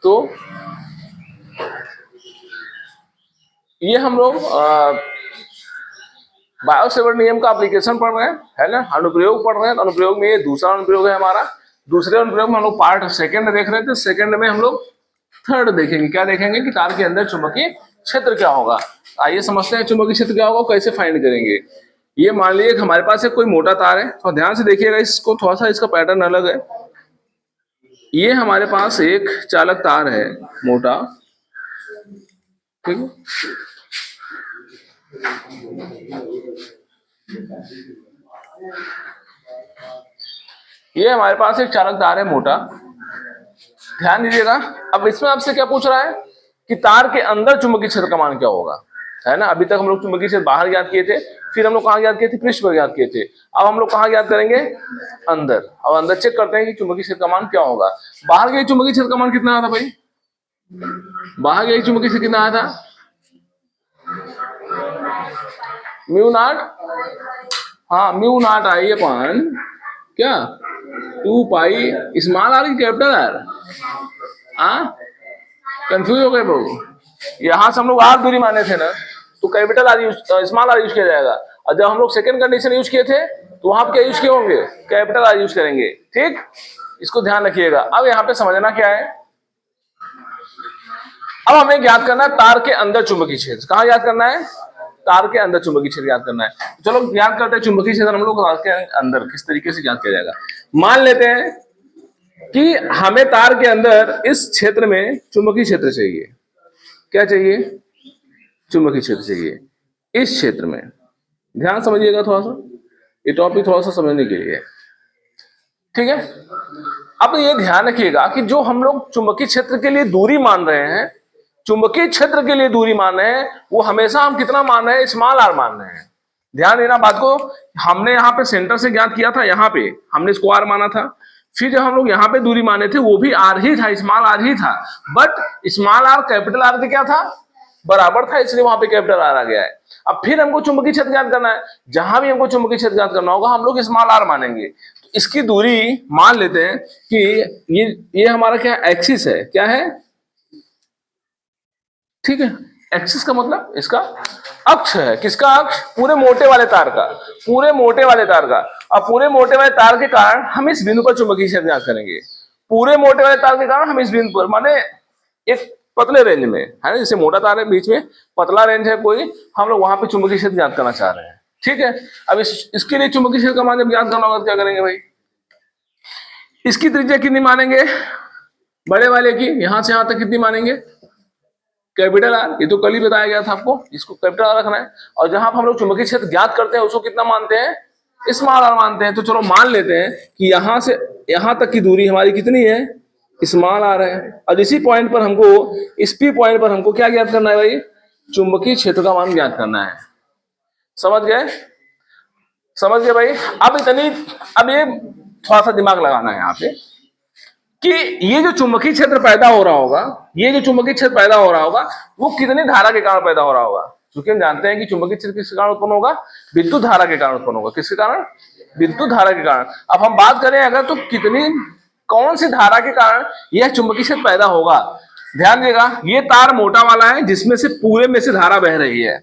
तो ये हम लोग बायोसेवर्ट नियम का एप्लीकेशन पढ़ रहे हैं, है ना, अनुप्रयोग पढ़ रहे हैं। अनुप्रयोग में ये दूसरा अनुप्रयोग है हमारा। दूसरे अनुप्रयोग में हम लोग पार्ट सेकंड देख रहे थे। सेकंड में हम लोग थर्ड देखेंगे। क्या देखेंगे कि तार के अंदर चुंबकीय क्षेत्र क्या होगा। आइए समझते हैं चुंबकीय क्षेत्र क्या होगा, कैसे फाइंड करेंगे। ये मान लीजिए कि हमारे पास एक कोई मोटा तार है, तो ध्यान से देखिएगा, इसको थोड़ा सा इसका पैटर्न अलग है। ये हमारे पास एक चालक तार है मोटा, ठीक है। ये हमारे पास एक चालक तार है मोटा, ध्यान दीजिएगा। अब इसमें आपसे क्या पूछ रहा है कि तार के अंदर चुंबकीय क्षेत्र का मान क्या होगा, है ना। अभी तक हम लोग चुंबकीय क्षेत्र बाहर ज्ञात किए थे, फिर हम लोग कहाँ ज्ञात किए थे, पृष्ठ पर ज्ञात किए थे। अब हम लोग कहाँ ज्ञात करेंगे, अंदर। अब अंदर चेक करते हैं कि चुंबकीय क्षेत्र का मान क्या होगा। बाहर के चुंबकीय क्षेत्र का मान कितना आया था भाई, बाहर के चुंबकीय क्षेत्र कितना आया था, म्यू नॉट, हाँ म्यू नॉट आई अपन क्या 2 पाई स्मॉल आर की कैपिटल आर। हाँ कंफ्यूज हो गए बहु, यहाँ से हम लोग आर दूरी माने थे ना, तो capital R use, small R use किया जाएगा। और जब हम लोग सेकंड कंडीशन यूज किए थे तो वहां क्या यूज किए होंगे, कैपिटल आर यूज करेंगे, ठीक। इसको ध्यान रखिएगा। अब यहाँ पे समझना क्या है, अब हमें ज्ञात करना है तार के अंदर चुंबकीय क्षेत्र। कहाँ ज्ञात करना है, तार के अंदर चुंबकीय क्षेत्र ज्ञात करना है। चलो ज्ञात करते हैं चुंबकीय क्षेत्र हम लोग तार के अंदर किस तरीके से ज्ञात किया जाएगा। मान लेते हैं कि हमें तार के अंदर इस क्षेत्र में चुंबकीय क्षेत्र चाहिए। क्या चाहिए, चुंबकीय क्षेत्र चाहिए इस क्षेत्र में। ध्यान समझिएगा थोड़ा सा, ये टॉपिक थोड़ा सा समझने के लिए, ठीक है। अब ये ध्यान रखिएगा कि जो हम लोग चुंबकीय क्षेत्र के लिए दूरी मान रहे हैं, चुंबकीय क्षेत्र के लिए दूरी मान रहे हैं, वो हमेशा हम कितना मान रहे हैं, स्मॉल आर मान रहे हैं। ध्यान देना बात को। हमने यहाँ पे सेंटर से ज्ञात किया था, यहाँ पे हमने इसको आर माना था। फिर जब हम लोग यहाँ पे दूरी माने थे वो भी आर ही था, स्मॉल आर ही था। But small are capital R के क्या था, बराबर था, इसलिए वहां पे कैपिटल आर आ गया है। अब फिर हमको चुंबकीय क्षेत्र ज्ञात करना है। जहां भी हमको चुंबकीय क्षेत्र ज्ञात करना होगा हम लोग स्मॉल आर मानेंगे। तो इसकी दूरी मान लेते हैं कि ये हमारा क्या एक्सिस है, क्या है, ठीक है। एक्सिस का मतलब इसका अक्ष है। किसका अक्ष, पूरे मोटे वाले तार का, पूरे मोटे वाले तार का। अब पूरे मोटे वाले तार के कारण हम इस बिंदु पर चुंबकीय क्षेत्र ज्ञात करेंगे। पूरे मोटे वाले तार के कारण हम इस बिंदु पर, माने एक पतले रेंज में है ना, जैसे मोटा तार है बीच में पतला रेंज है कोई, हम लोग वहां पे चुंबकीय क्षेत्र ज्ञात करना चाह रहे हैं, ठीक है। अब इसके लिए चुंबकीय क्षेत्र का मान जब ज्ञात करना होगा तो क्या करेंगे भाई, इसकी त्रिज्या कितनी मानेंगे, बड़े वाले की, यहां से यहां तक कितनी मानेंगे, कैपिटल आर। ये तो कल ही बताया गया था आपको, इसको कैपिटल आर रखना है। और जहां पर हम लोग चुंबकीय क्षेत्र ज्ञात करते हैं उसको कितना मानते हैं, स्मॉल आर मानते हैं। तो चलो मान लेते हैं कि यहां से यहां तक की दूरी हमारी कितनी है, स्मॉल आर है। और इसी पॉइंट पर हमको, इस पी पॉइंट पर हमको क्या ज्ञात करना है भाई, चुंबकीय क्षेत्र का मान ज्ञात करना है। समझ गए, समझ गए भाई। अब ये थोड़ा सा दिमाग लगाना है यहाँ पे कि ये जो चुंबकीय क्षेत्र पैदा हो रहा होगा, ये जो चुंबकीय क्षेत्र पैदा हो रहा होगा वो कितनी धारा के कारण पैदा हो रहा होगा। क्योंकि हम जानते हैं कि चुंबकीय क्षेत्र किसके कारण उत्पन्न होगा, विद्युत धारा के कारण उत्पन्न होगा। किसके कारण, विद्युत धारा के कारण। अब हम बात करें अगर, तो कितनी, कौन सी धारा के कारण यह चुंबकीय क्षेत्र पैदा होगा। ध्यान देगा, ये तार मोटा वाला है जिसमें से पूरे में से धारा बह रही है,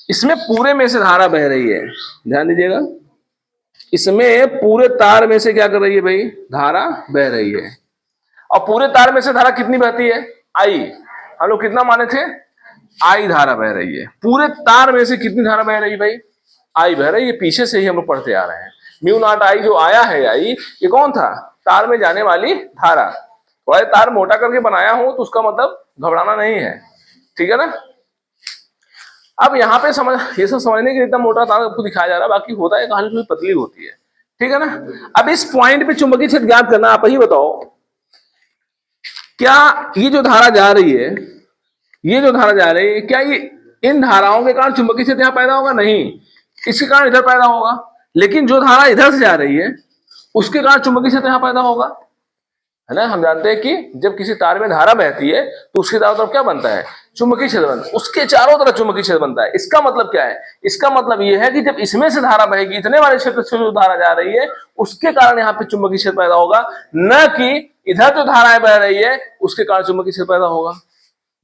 इसमें पूरे में से धारा बह रही है। ध्यान दीजिएगा, इसमें पूरे तार में से क्या कर रही है भाई, धारा बह रही है। और पूरे तार में से धारा कितनी बहती है, आई। हम लोग कितना माने थे, आई धारा बह रही है। पूरे तार में से कितनी धारा बह रही है भाई, आई बह रही है। पीछे से ही हम लोग पढ़ते आ रहे हैं। म्यू नॉट आई जो आया है, आई ये कौन था, तार में जाने वाली धारा। थोड़ा तार मोटा करके बनाया हूं तो उसका मतलब घबराना नहीं है, ठीक है ना। अब यहाँ पे समझ, ये सब समझने के लिए इतना मोटा तार आपको दिखाया जा रहा है, बाकी होता है कहानी थोड़ी पतली होती है, ठीक है ना। अब इस पॉइंट पे चुंबकीय क्षेत्र ज्ञात करना, आप ही बताओ, क्या ये जो धारा जा रही है, ये जो धारा जा रही है, क्या ये इन धाराओं के कारण चुंबकीय क्षेत्र यहाँ पैदा होगा, नहीं, इसके कारण इधर पैदा होगा। लेकिन जो धारा इधर से जा रही है उसके कारण चुंबकीय क्षेत्र यहाँ पैदा होगा। है ना। हम जानते हैं कि जब किसी तार में धारा बहती है तो उसके चारों तरफ क्या बनता है, चुंबकीय क्षेत्र बनता है, उसके चारों तरफ चुंबकीय क्षेत्र बनता है। इसका मतलब क्या है, इसका मतलब ये है कि जब इसमें से धारा बहेगी, इतने वाले क्षेत्र से जो धारा जा रही है उसके कारण यहाँ पे चुंबकीय क्षेत्र पैदा होगा, न कि इधर जो धाराएं बह रही है उसके कारण चुंबकीय क्षेत्र पैदा होगा।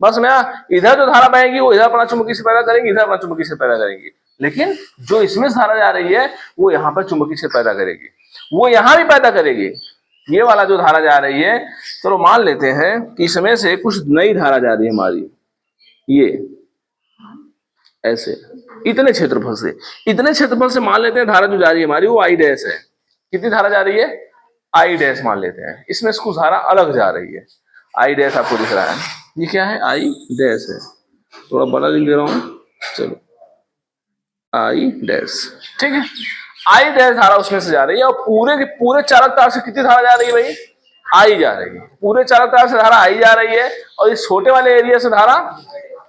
बस मैं इधर जो धारा बहेगी वो इधर अपना चुंबकीय क्षेत्र पैदा करेंगी, इधर अपना चुंबकीय क्षेत्र पैदा करेंगी, लेकिन जो इसमें धारा जा रही है वो यहाँ पर चुंबकीय क्षेत्र पैदा करेगी, वो यहाँ भी पैदा करेगी। ये वाला जो धारा जा रही है, चलो मान लेते हैं कि इसमें से कुछ नई धारा जा रही है हमारी, ये ऐसे इतने क्षेत्रफल से, इतने क्षेत्रफल से मान लेते हैं धारा जो जा रही है हमारी वो आई डैश है। कितनी धारा जा रही है, आई डैश मान लेते हैं। इसमें से कुछ धारा अलग जा रही है, आई डैश आपको दिख रहा है, ये क्या है, आई डैश है, थोड़ा बड़ा लिख दे रहा हूं, चलो आई डैश, ठीक है। आई डैश धारा उसमें से जा रही है और पूरे के पूरे चालक तार से कितनी धारा जा रही है भाई, आई जा रही है, पूरे चालक तार से धारा आई जा रही है और इस छोटे वाले एरिया से धारा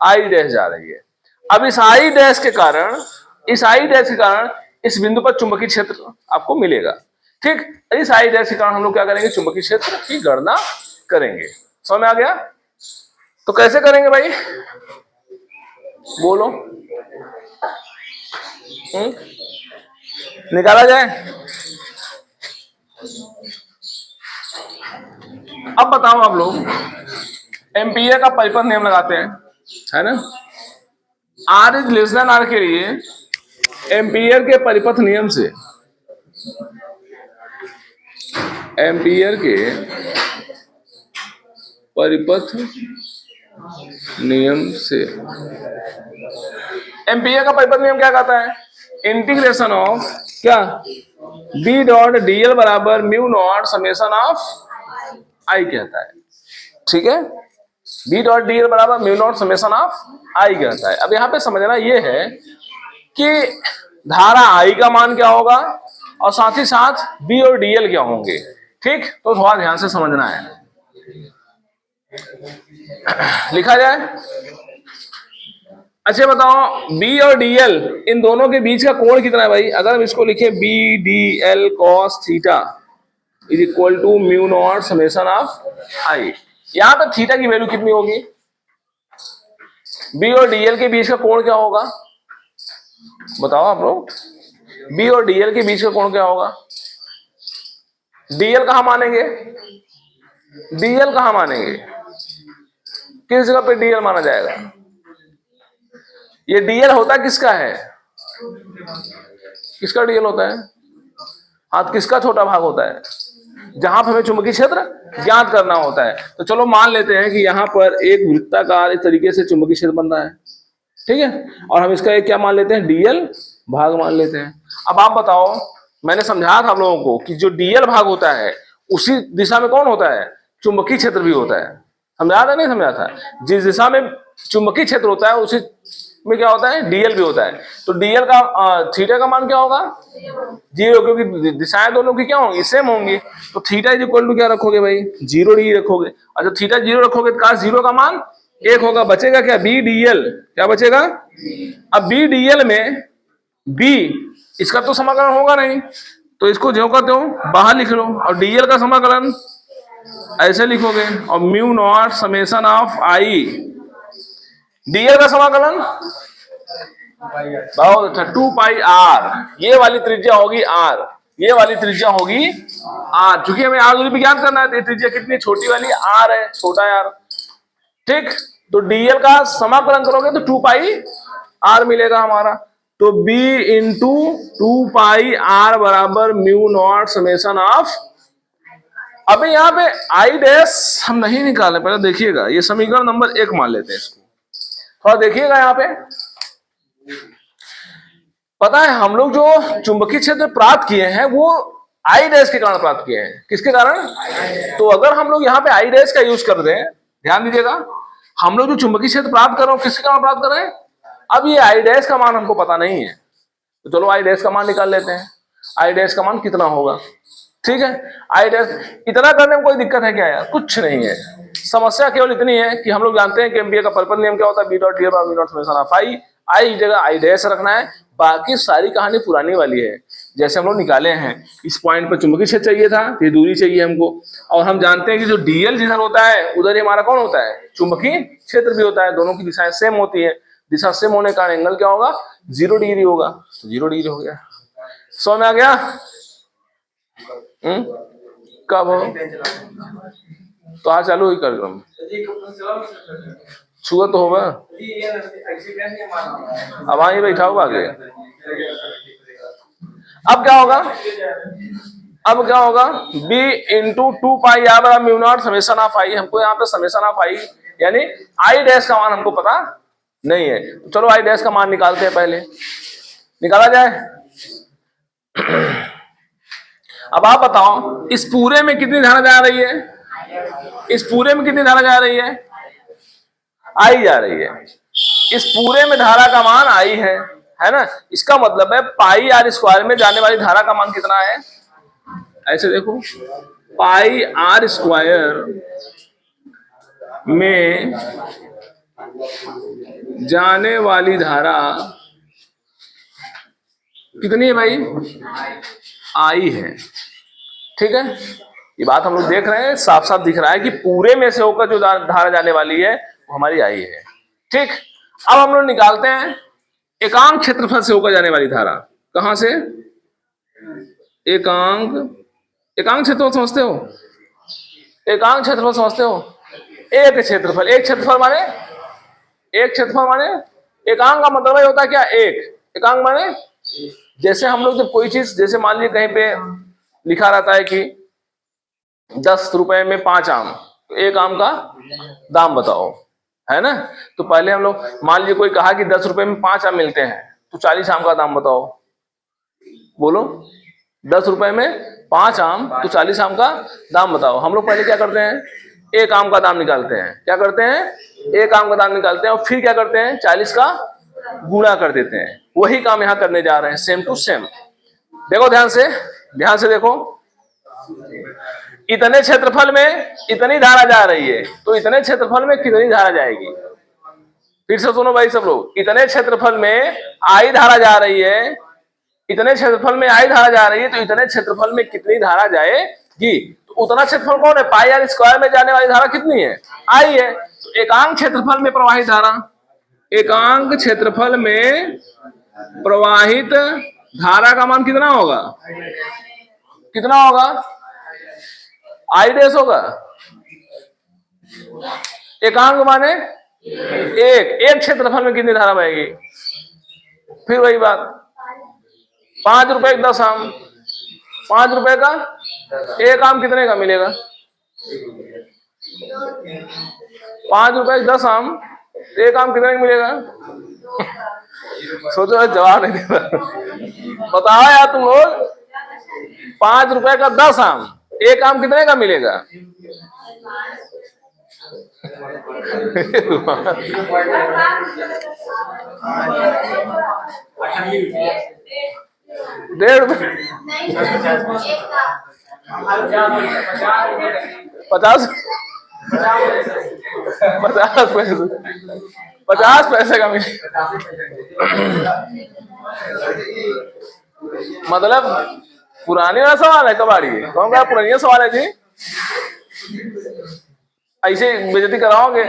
आई डैश जा रही है। अब इस आई डैश के कारण, इस आई डैश के कारण इस बिंदु पर चुंबकीय क्षेत्र आपको मिलेगा, ठीक। इस आई डैश के कारण हम लोग क्या करेंगे, चुंबकीय क्षेत्र की गणना करेंगे। समझ में आ गया, तो कैसे करेंगे भाई बोलो, निकाला जाए। अब बताओ आप लोग, एम्पीयर का परिपथ नियम लगाते हैं, है ना। R is less than R के लिए एम्पीयर के परिपथ नियम से, एम्पीयर के परिपथ नियम से, एम्पीयर का परिपथ नियम क्या कहता है, इंटीग्रेशन ऑफ क्या, बी डॉट डीएल बराबर म्यू नॉट समेशन ऑफ आई कहता है, ठीक है। बी डॉट डीएल बराबर म्यू नॉट समेशन ऑफ आई कहता है। अब यहाँ पे समझना ये है कि धारा आई का मान क्या होगा और साथ ही साथ बी और डीएल क्या होंगे, ठीक। तो थोड़ा ध्यान से समझना है, लिखा जाए। अच्छा बताओ, बी और डीएल इन दोनों के बीच का कोण कितना है भाई, अगर हम इसको लिखे B D L cos theta is equal to mu not summation of I, यहां पे थीटा की वैल्यू कितनी होगी, बी और डीएल के बीच का कोण क्या होगा बताओ आप लोग, बी और डीएल के बीच का कोण क्या होगा, डीएल कहां मानेंगे, डीएल कहां मानेंगे, किस जगह पे डीएल माना जाएगा, ये डीएल होता किसका है, किसका डीएल होता है, हाथ किसका छोटा भाग होता है, जहां पर हमें चुंबकीय क्षेत्र ज्ञात करना होता है। तो चलो मान लेते हैं कि यहाँ पर एक वृत्ताकार इस तरीके से चुंबकीय क्षेत्र बन रहा है, ठीक है, और हम इसका एक क्या मान लेते हैं, डीएल भाग मान लेते हैं। अब आप बताओ, मैंने समझाया था आप लोगों को कि जो डीएल भाग होता है उसी दिशा में कौन होता है, चुंबकीय क्षेत्र भी होता है, समझा था नहीं समझा था, जिस दिशा में चुंबकीय क्षेत्र होता है उसी में क्या होता है, डीएल भी होता है। तो डीएल का थीटा का मान क्या होगा, 0, क्योंकि दिशाएं दोनों की क्या होंगी, सेम होंगी। तो थीटा इज इक्वल टू क्या रखोगे भाई, 0 डी रखोगे, और जब थीटा 0 रखोगे तो 0 का मान 1 होगा, बचेगा क्या, बी डीएल, क्या बचेगा। अब बी डीएल में बी इसका तो समाकलन होगा नहीं, तो इसको जो का त्यों बाहर लिख लो, और डीएल का समाकलन ऐसे लिखोगे, और mu naught summation of I, DL का समाकलन बहुत अच्छा 2 पाई आर, ये वाली त्रिज्या होगी आर, ये वाली त्रिज्या होगी आर, क्योंकि हमें आर दूरी विज्ञान करना है, त्रिज्या कितनी छोटी वाली आर है, छोटा यार, ठीक। तो डीएल का समाकलन करोगे तो 2 पाई आर मिलेगा हमारा, तो b इंटू 2 पाई आर बराबर म्यू नॉट समेशन ऑफ। अभी यहाँ पे आई डैश हम नहीं निकाले, पहले देखिएगा, ये समीकरण नंबर 1 मान लेते हैं इसको, थोड़ा देखिएगा यहाँ पे। पता है हम लोग जो चुंबकीय क्षेत्र प्राप्त किए हैं वो आई डैश के कारण प्राप्त किए हैं, किसके कारण, तो अगर हम लोग यहाँ पे आई डैश का यूज कर दें, ध्यान दीजिएगा, हम लोग जो चुंबकीय क्षेत्र प्राप्त कर रहे हो किसके कारण प्राप्त कर रहे हैं, अब ये आई डैश का मान हमको पता नहीं है, तो चलो आई डैश का मान निकाल लेते हैं, आई डैश का मान कितना होगा, ठीक है। आई डैश इतना करने में कोई दिक्कत है क्या यार, कुछ नहीं है, समस्या केवल इतनी है कि हम लोग जानते हैं कि एम्पीयर का परिपथ नियम क्या होता है, B dot D nought summation of I, I जगह आई डैश रखना है, बाकी सारी कहानी पुरानी वाली है। जैसे हम लोग निकाले हैं, इस पॉइंट पर चुंबकीय क्षेत्र चाहिए था, ये दूरी चाहिए हमको, और हम जानते हैं कि जो डीएल जिधर होता है उधर ही हमारा कौन होता है, चुंबकीय क्षेत्र भी होता है। दोनों की दिशाएं सेम होती है, दिशा सेम होने का एंगल क्या होगा, 0 डिग्री होगा। तो 0 डिग्री हो गया। समझ में आ गया? कब हो तो आज चालू हुई कार्यक्रम, छुआ तो होगा, अब वहीं बैठा होगा आगे। अब क्या होगा, अब क्या होगा, b इंटू 2 पाई r बराबर म्यू नॉट समेशन ऑफ आई। हमको यहाँ पे समेशन ऑफ आई यानी आई डैश का मान हमको पता नहीं है, तो चलो आई डैश का मान निकालते हैं, पहले निकाला जाए। अब आप बताओ इस पूरे में कितनी धारा जा रही है, इस पूरे में कितनी धारा जा रही है, आई जा रही है। इस पूरे में धारा का मान आई है ना। इसका मतलब है पाई आर स्क्वायर में जाने वाली धारा का मान कितना है, ऐसे देखो, पाई आर स्क्वायर में जाने वाली धारा कितनी है भाई, आई है। ठीक है, ये बात हम लोग देख रहे हैं, साफ साफ दिख रहा है कि पूरे में से होकर जो धारा जाने वाली है वो हमारी आई है। ठीक, अब हम लोग निकालते हैं एकांक क्षेत्रफल से होकर जाने वाली धारा। कहां से, एकांक, एकांक क्षेत्रफल समझते हो, एकांक क्षेत्रफल समझते हो, एक क्षेत्रफल, एक क्षेत्रफल माने, एक क्षेत्रफल माने, एकांक का मतलब होता है क्या, एक, एकांक माने जैसे हम लोग जब कोई चीज, जैसे मान लीजिए कहीं पे लिखा रहता है कि 10 रुपए में 5 आम, तो एक आम का दाम बताओ, है ना। तो पहले हम लोग, मान लीजिए कोई कहा कि 10 रुपए में 5 आम मिलते हैं, तो 40 आम का दाम बताओ, बोलो 10 रुपए में 5 आम तो 40 आम का दाम बताओ। हम लोग पहले क्या करते हैं, एक आम का दाम निकालते हैं, क्या करते हैं, एक आम का दाम निकालते हैं, और फिर क्या करते हैं, 40 का गुणा कर देते हैं। वही काम यहां करने जा रहे हैं, सेम टू सेम। देखो ध्यान से, ध्यान से देखो, इतने क्षेत्रफल में इतनी धारा जा रही है, तो इतने क्षेत्रफल में कितनी धारा जाएगी, फिर से सुनो भाई सब लोग, इतने क्षेत्रफल में आई धारा जा रही है, इतने क्षेत्रफल में आई धारा जा रही है, तो इतने क्षेत्रफल में कितनी धारा जाएगी, तो उतना क्षेत्रफल कौन है, पाई आर स्क्वायर में जाने वाली धारा कितनी है, आई है। तो एकांक क्षेत्रफल में प्रवाहित धारा, एकांक क्षेत्रफल में प्रवाहित धारा का मान कितना होगा, कितना होगा, आई डैश होगा। एकांक माने एक क्षेत्रफल में कितनी धारा बहेगी, फिर वही बात, 5 रुपए 10 आम, 5 रुपए का एक आम कितने का मिलेगा, 5 रुपए 10 आम, एक आम कितने का मिलेगा। सोचो, जवाब नहीं दे रहा, बताओ यार तुम लोग, 5 रुपए का 10 आम, एक आम कितने का मिलेगा, ₹1.5, 50, 50 पैसे का मिले, मतलब पुरानी वाला सवाल है, कबाड़ी कौन का पुरानी सवाल है जी, ऐसे बेइज्जती कराओगे,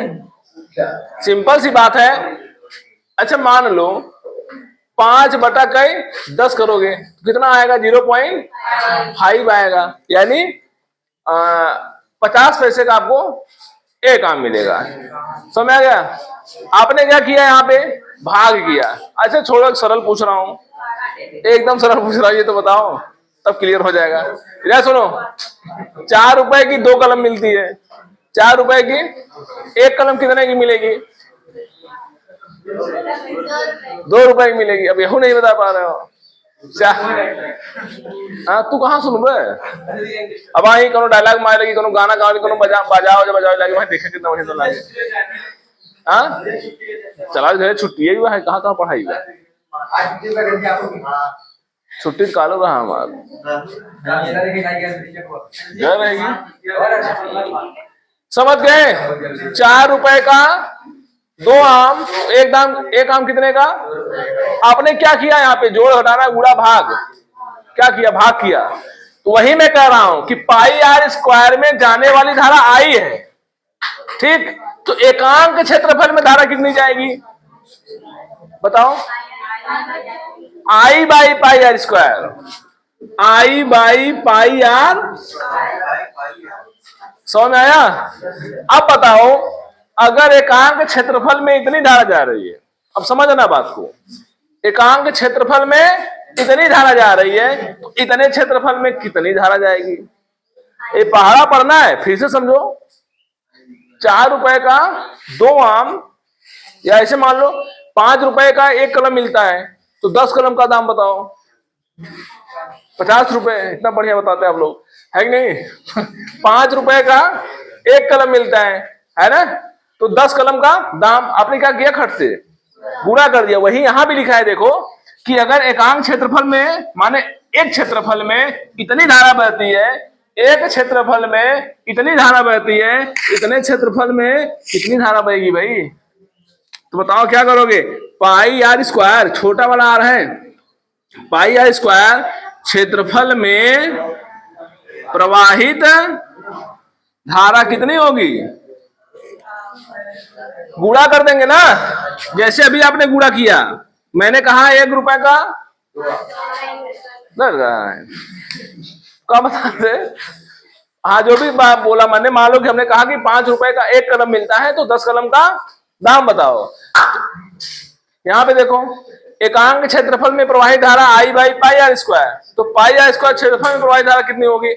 सिंपल सी बात है। अच्छा मान लो 5/10 करोगे तो कितना आएगा, 0.5 आएगा, यानी 50 पैसे का आपको एक आम मिलेगा। समझ आ गया। आपने क्या किया, यहाँ पे भाग किया। अच्छा छोड़ो, सरल पूछ रहा हूं, एकदम सरल पूछ रहा हूं, ये तो बताओ, तब क्लियर हो जाएगा। इधर सुनो, 4 रुपए की 2 कलम मिलती है, 4 रुपए की एक कलम कितने की मिलेगी, 2 रुपए की मिलेगी। अब यहू नहीं बता पा रहे हो क्या, हाँ तू कहाँ सुन रहे, अब आई कोनो डायलॉग मार लगी, कोनो गाना गा, कोनो बजाओ जो बजाओ लगे, भाई देखा कितना बढ़िया तो लगे। हाँ चला घर छुट्टी है, कहाँ कहाँ पढ़ाई हुआ, छुट्टी कालो रहा हमारा, समझ गए। 4 रुपए का 2 आम, एक आम कितने का। आपने क्या किया, यहाँ पे जोड़ घटाना गुणा भाग, क्या किया, भाग किया। तो वही मैं कह रहा हूं कि पाई आर स्क्वायर में जाने वाली धारा आई है, ठीक। तो एकांक क्षेत्रफल में धारा कितनी जाएगी बताओ? I by pi R square, I by pi R. समझ में आया? अब बताओ, अगर एकांक क्षेत्रफल में इतनी धारा जा रही है, अब समझना बात को, एकांक क्षेत्रफल में इतनी धारा जा रही है, तो इतने क्षेत्रफल में कितनी धारा जाएगी? ये पहाड़ा पढ़ना है, फिर से समझो। 4 रुपए का 2 आम, या ऐसे मान लो 5 रुपए का 1 कलम मिलता है, तो 10 कलम का दाम बताओ। 50 रुपए। इतना बढ़िया बताते हैं आप लोग, है कि नहीं? 5 रुपए का 1 कलम मिलता है ना? तो 10 कलम का दाम। आपने क्या किया, खट से गुणा कर दिया। वही यहां भी लिखा है, देखो कि अगर एकांक क्षेत्रफल में, माने एक क्षेत्रफल में इतनी धारा बहती है, एक क्षेत्रफल में इतनी धारा बहती है, इतने क्षेत्रफल में कितनी धारा बहेगी भाई? तो बताओ क्या करोगे? पाई आर स्क्वायर, छोटा वाला आर है, पाई आर स्क्वायर क्षेत्रफल में प्रवाहित धारा कितनी होगी? गुणा कर देंगे ना, जैसे अभी आपने गुणा किया। मैंने कहा 1 रुपए का क्या बताते? हाँ, जो भी बोला मैंने, मान लो कि हमने कहा कि 5 रुपए का 1 कलम मिलता है, तो 10 कलम का दाम बताओ। यहां पे देखो, एकांक क्षेत्रफल में प्रवाहित धारा आई बाई पाई आर स्क्वायर, तो पाई आर स्क्वायर क्षेत्रफल में प्रवाहित धारा कितनी होगी?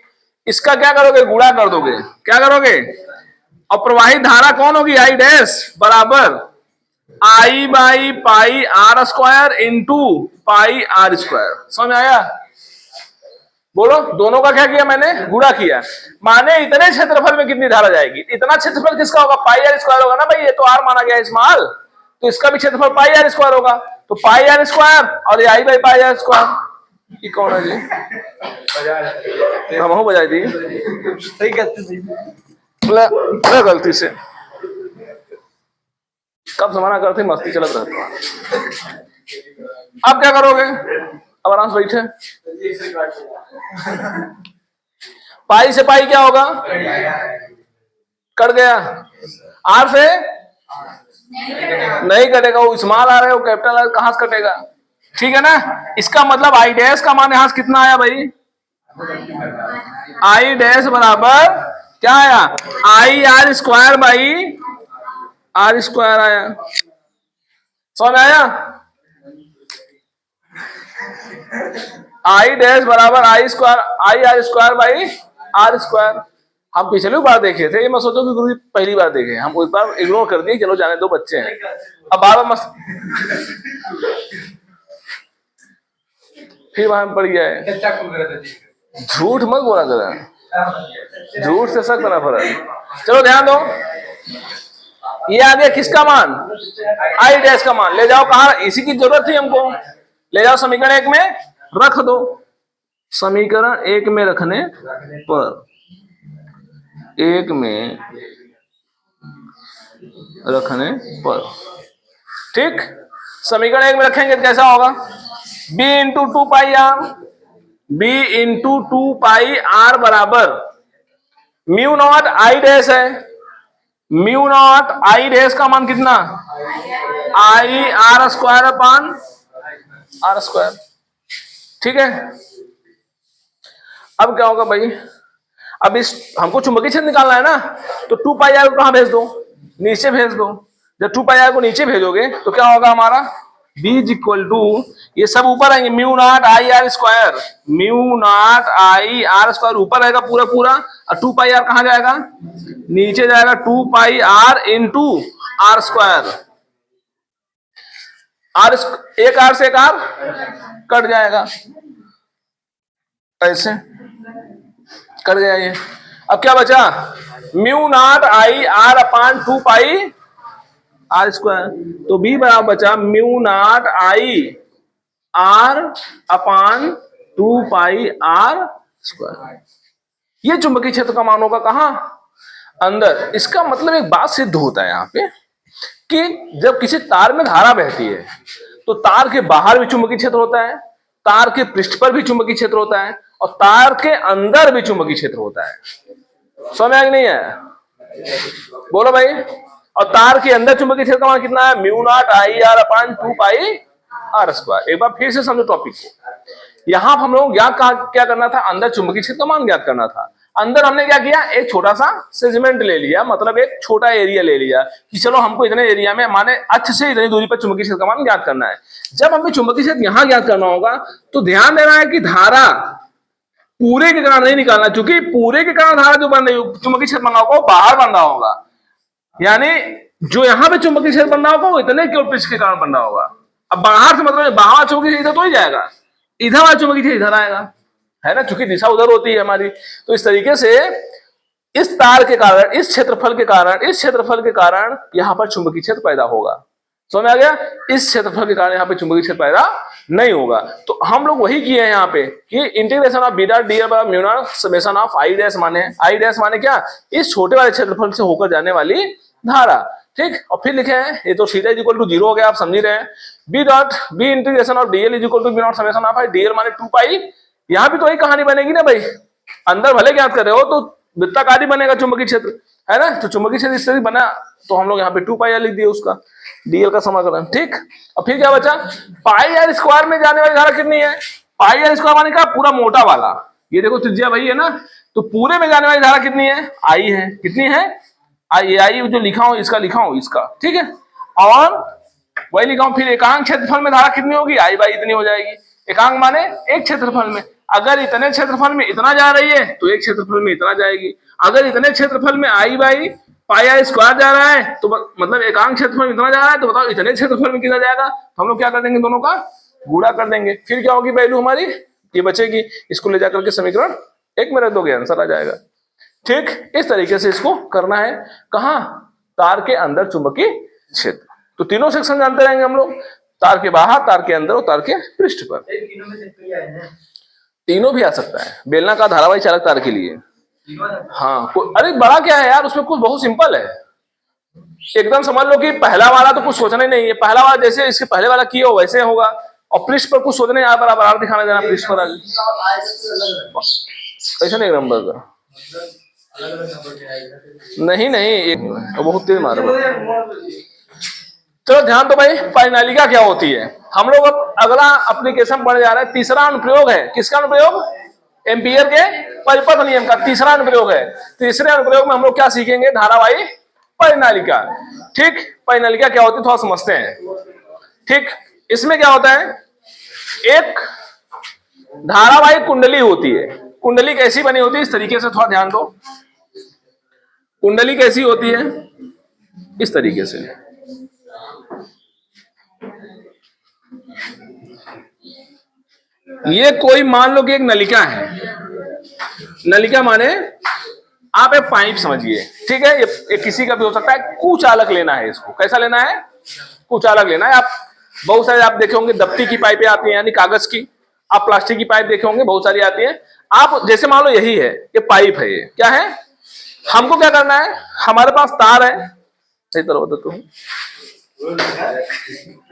इसका क्या करोगे, गुणा कर दोगे। क्या करोगे? और प्रवाहित धारा कौन होगी? आई डैश बराबर I by pi R square into pi R square. समझ में आया? बोलो, दोनों का क्या किया मैंने? गुणा किया। माने इतने क्षेत्रफल में कितनी धारा जाएगी? इतना क्षेत्रफल किसका होगा? पाई आर स्क्वायर होगा ना भाई, ये तो आर माना गया है स्मॉल, तो इसका भी क्षेत्रफल पाई आर स्क्वायर होगा। तो पाई आर स्क्वायर और ये आई बाई पाई आर स्क्वायर। ये कौन है जी? हम हो बजाई थी, सही कहते थे, गलती से कब जमाना करते, मस्ती चलत रहता। अब क्या करोगे? अब आराम से बैठे। पाई से पाई क्या होगा? कट गया। आर से नहीं कटेगा, वो स्मॉल आर है, वो कैपिटल आर कहां से कटेगा? ठीक है ना? इसका मतलब आई डैश का मान यहां से कितना आया भाई? आई डैश बराबर क्या आया? I R square by R square आया। समझ आया? आई डैश बराबर I square, I R square by R square. हम पिछली बार देखे थे, ये मैं सोचो कि गुरु पहली बार देखे, हम एक बार इग्नोर कर दिए, चलो जाने दो, बच्चे हैं। अब बार बार मस्त फिर वहां पड़ गया है। झूठ मत बोला करा, झूठ से शक बना फर्क। चलो ध्यान दो, ये आ गया किसका मान? आई डैश का मान। ले जाओ कहा? इसी की जरूरत थी हमको। ले जाओ समीकरण 1 में रख दो। समीकरण 1 में रखने पर, 1 में रखने पर, ठीक। समीकरण 1 में रखेंगे तो कैसा होगा? b into 2 pi R, b into 2 pi R बराबर म्यू नॉट आई डैश है। म्यू नॉट आई डैश का मान कितना? I R square upon R square. ठीक है। अब क्या होगा भाई? अब इस हमको चुंबकीय क्षेत्र निकालना है ना, तो 2 पाई आर को कहां भेज दो? नीचे भेज दो। जब 2 पाई आर को नीचे भेजोगे तो क्या होगा हमारा? b इज इक्वल टू, ये सब ऊपर आएंगे, mu naught I R square, mu naught I R square ऊपर रहेगा पूरा पूरा, और 2 पाई आर कहां जाएगा? नीचे जाएगा। 2 pi R into R square. R एक आर से एक आर कट जाएगा, ऐसे कट गया ये। अब क्या बचा? Mu not I R upon 2 pi R square. तो b बराबर बचा mu not I R upon 2 pi R square. ये चुंबकीय क्षेत्र का मान होगा कहां? अंदर। इसका मतलब एक बात सिद्ध होता है यहां पे कि जब किसी तार में धारा बहती है तो तार के बाहर भी चुंबकीय क्षेत्र होता है तार के पृष्ठ पर भी चुंबकीय क्षेत्र होता है और तार के अंदर भी चुंबकीय क्षेत्र होता है। समझ में आ कि नहीं है? बोलो भाई। और तार के अंदर चुंबकीय क्षेत्र का मान कितना है? Mu not I R upon 2 pi R square. एक बार फिर से समझो टॉपिक को। यहां हम लोग ज्ञात क्या करना था? अंदर चुंबकीय क्षेत्र का मान ज्ञात करना था। अंदर हमने क्या किया? एक छोटा सा सेगमेंट ले लिया, मतलब एक छोटा एरिया ले लिया कि चलो हमको इतने एरिया में माने अक्ष से इतनी दूरी पर चुंबकीय क्षेत्र का मान ज्ञात करना है। जब हमें चुंबकीय क्षेत्र यहां ज्ञात करना होगा तो ध्यान देना है कि धारा पूरे के कारण नहीं निकालना, क्योंकि पूरे के कारण धारा जो बन रही चुंबकीय क्षेत्र बनना होगा वो बाहर बन रहा होगा, यानी जो यहां पे चुंबकीय क्षेत्र बनना होगा वो इतने केवल पृष्ठ के कारण बन रहा होगा। अब बाहर से मतलब बाहर चुंबकीय क्षेत्र इधर तो ही जाएगा, इधर वाला चुंबकीय क्षेत्र इधर आएगा, है ना, क्योंकि दिशा उधर होती है हमारी। तो इस तरीके से इस तार के कारण, इस क्षेत्रफल के कारण यहां पर चुंबकीय क्षेत्र पैदा होगा। समझ में आ गया? इस क्षेत्रफल के कारण यहां पे चुंबकीय क्षेत्र पैदा नहीं होगा। तो हम लोग वही किए हैं यहाँ पे कि integration of B dot DL बराबर mu not summation of I dash माने क्या? इस छोटे वाले क्षेत्रफल से होकर जाने वाली धारा। ठीक, और फिर लिखे हैं ये तो थीटा इज इक्वल टू 0 हो गया, आप समझ ही रहे हैं। B integration of DL is equal to B naught summation of I, DL माने 2 पाई। यहां भी तो एक कहानी बनेगी ना भाई, अंदर भले ज्ञात कर रहे हो तो वृत्ताकार बनेगा चुंबकीय क्षेत्र, है ना। तो चुंबकीय क्षेत्र इस तरह बना तो हम लोग यहाँ पे 2 पाई आर लिख दिए उसका डीएल का समाकलन। ठीक, और फिर क्या बचा? पाई आर स्क्वायर में जाने वाली धारा कितनी है? पाई आर स्क्वायर माने का पूरा मोटा वाला, ये देखो त्रिज्या भाई है ना, तो पूरे में जाने वाली धारा कितनी है? आई है। कितनी है? आई जो लिखा हूं इसका लिखा हूं इसका, ठीक है। और वही लिखा हूं फिर एकांक क्षेत्रफल में धारा कितनी होगी? आई बाई इतनी हो जाएगी। एकांक माने एक क्षेत्रफल में, अगर इतने क्षेत्रफल में इतना जा रही है तो एक क्षेत्रफल में इतना जाएगी। अगर इतने क्षेत्रफल में आई बाई पाई आर स्क्वायर जा रहा है तो मतलब एकांक क्षेत्रफल में इतना जा रहा है, तो बताओ इतने क्षेत्रफल में कितना जाएगा? तो हम लोग क्या कर देंगे? दोनों का गुणा कर देंगे। फिर क्या होगी वैल्यू हमारी? ये बचेगी, इसको ले जाकर के समीकरण 1 में रख दोगे, आंसर आ जाएगा। ठीक, इस तरीके से इसको करना है। कहां? तार के अंदर चुंबकीय क्षेत्र। तो तीनों सेक्शन जानते रहेंगे हम लोग, तार के बाहर, तार के अंदर और तार के पृष्ठ पर। तीनों भी आ सकता है, बेलनाकार धारावाही चालक तार के लिए। हाँ, अरे बड़ा क्या है यार, उसमें कुछ बहुत सिंपल है। एकदम समझ लो कि पहला वाला तो कुछ सोचना ही नहीं है, पहला वाला जैसे इसके पहले वाला किया हो वैसे होगा, और पृष्ठ पर कुछ सोचने यहाँ पर बराबर दिखाना देना पृष्ठ पर आगे कैसे नहीं नंबर का नहीं एक बहुत तेज मार। चलो ध्यान दो भाई, परिनालिका क्या होती है? हम लोग अब अगला एप्लीकेशन पढ़ने जा रहे हैं। तीसरा अनुप्रयोग है, किसका अनुप्रयोग? एम्पियर के परिपथ नियम का तीसरा अनुप्रयोग है। तीसरे अनुप्रयोग में हम लोग क्या सीखेंगे? धारावाही परिनालिका। ठीक, परिनालिका क्या होती है थोड़ा समझते हैं। ठीक, इसमें क्या होता है? एक धारावाही कुंडली होती है। कुंडली कैसी बनी होती है? इस तरीके से थोड़ा ध्यान दो। कुंडली कैसी होती है? इस तरीके से। ये कोई मान लो कि एक नलिका है। नलिका माने आप एक पाइप समझिए, ठीक है। ये किसी का भी हो सकता है। कुचालक लेना है इसको। कैसा लेना है? कुचालक लेना है। आप बहुत सारे आप देखे होंगे दप्ती की पाइपें आती हैं, यानी कागज की। आप प्लास्टिक की पाइप देखे होंगे, बहुत सारी आती है। आप जैसे मान लो यही है, ये पाइप है। ये क्या है? हमको क्या करना है? हमारे पास तार है, सही तरह बता तुम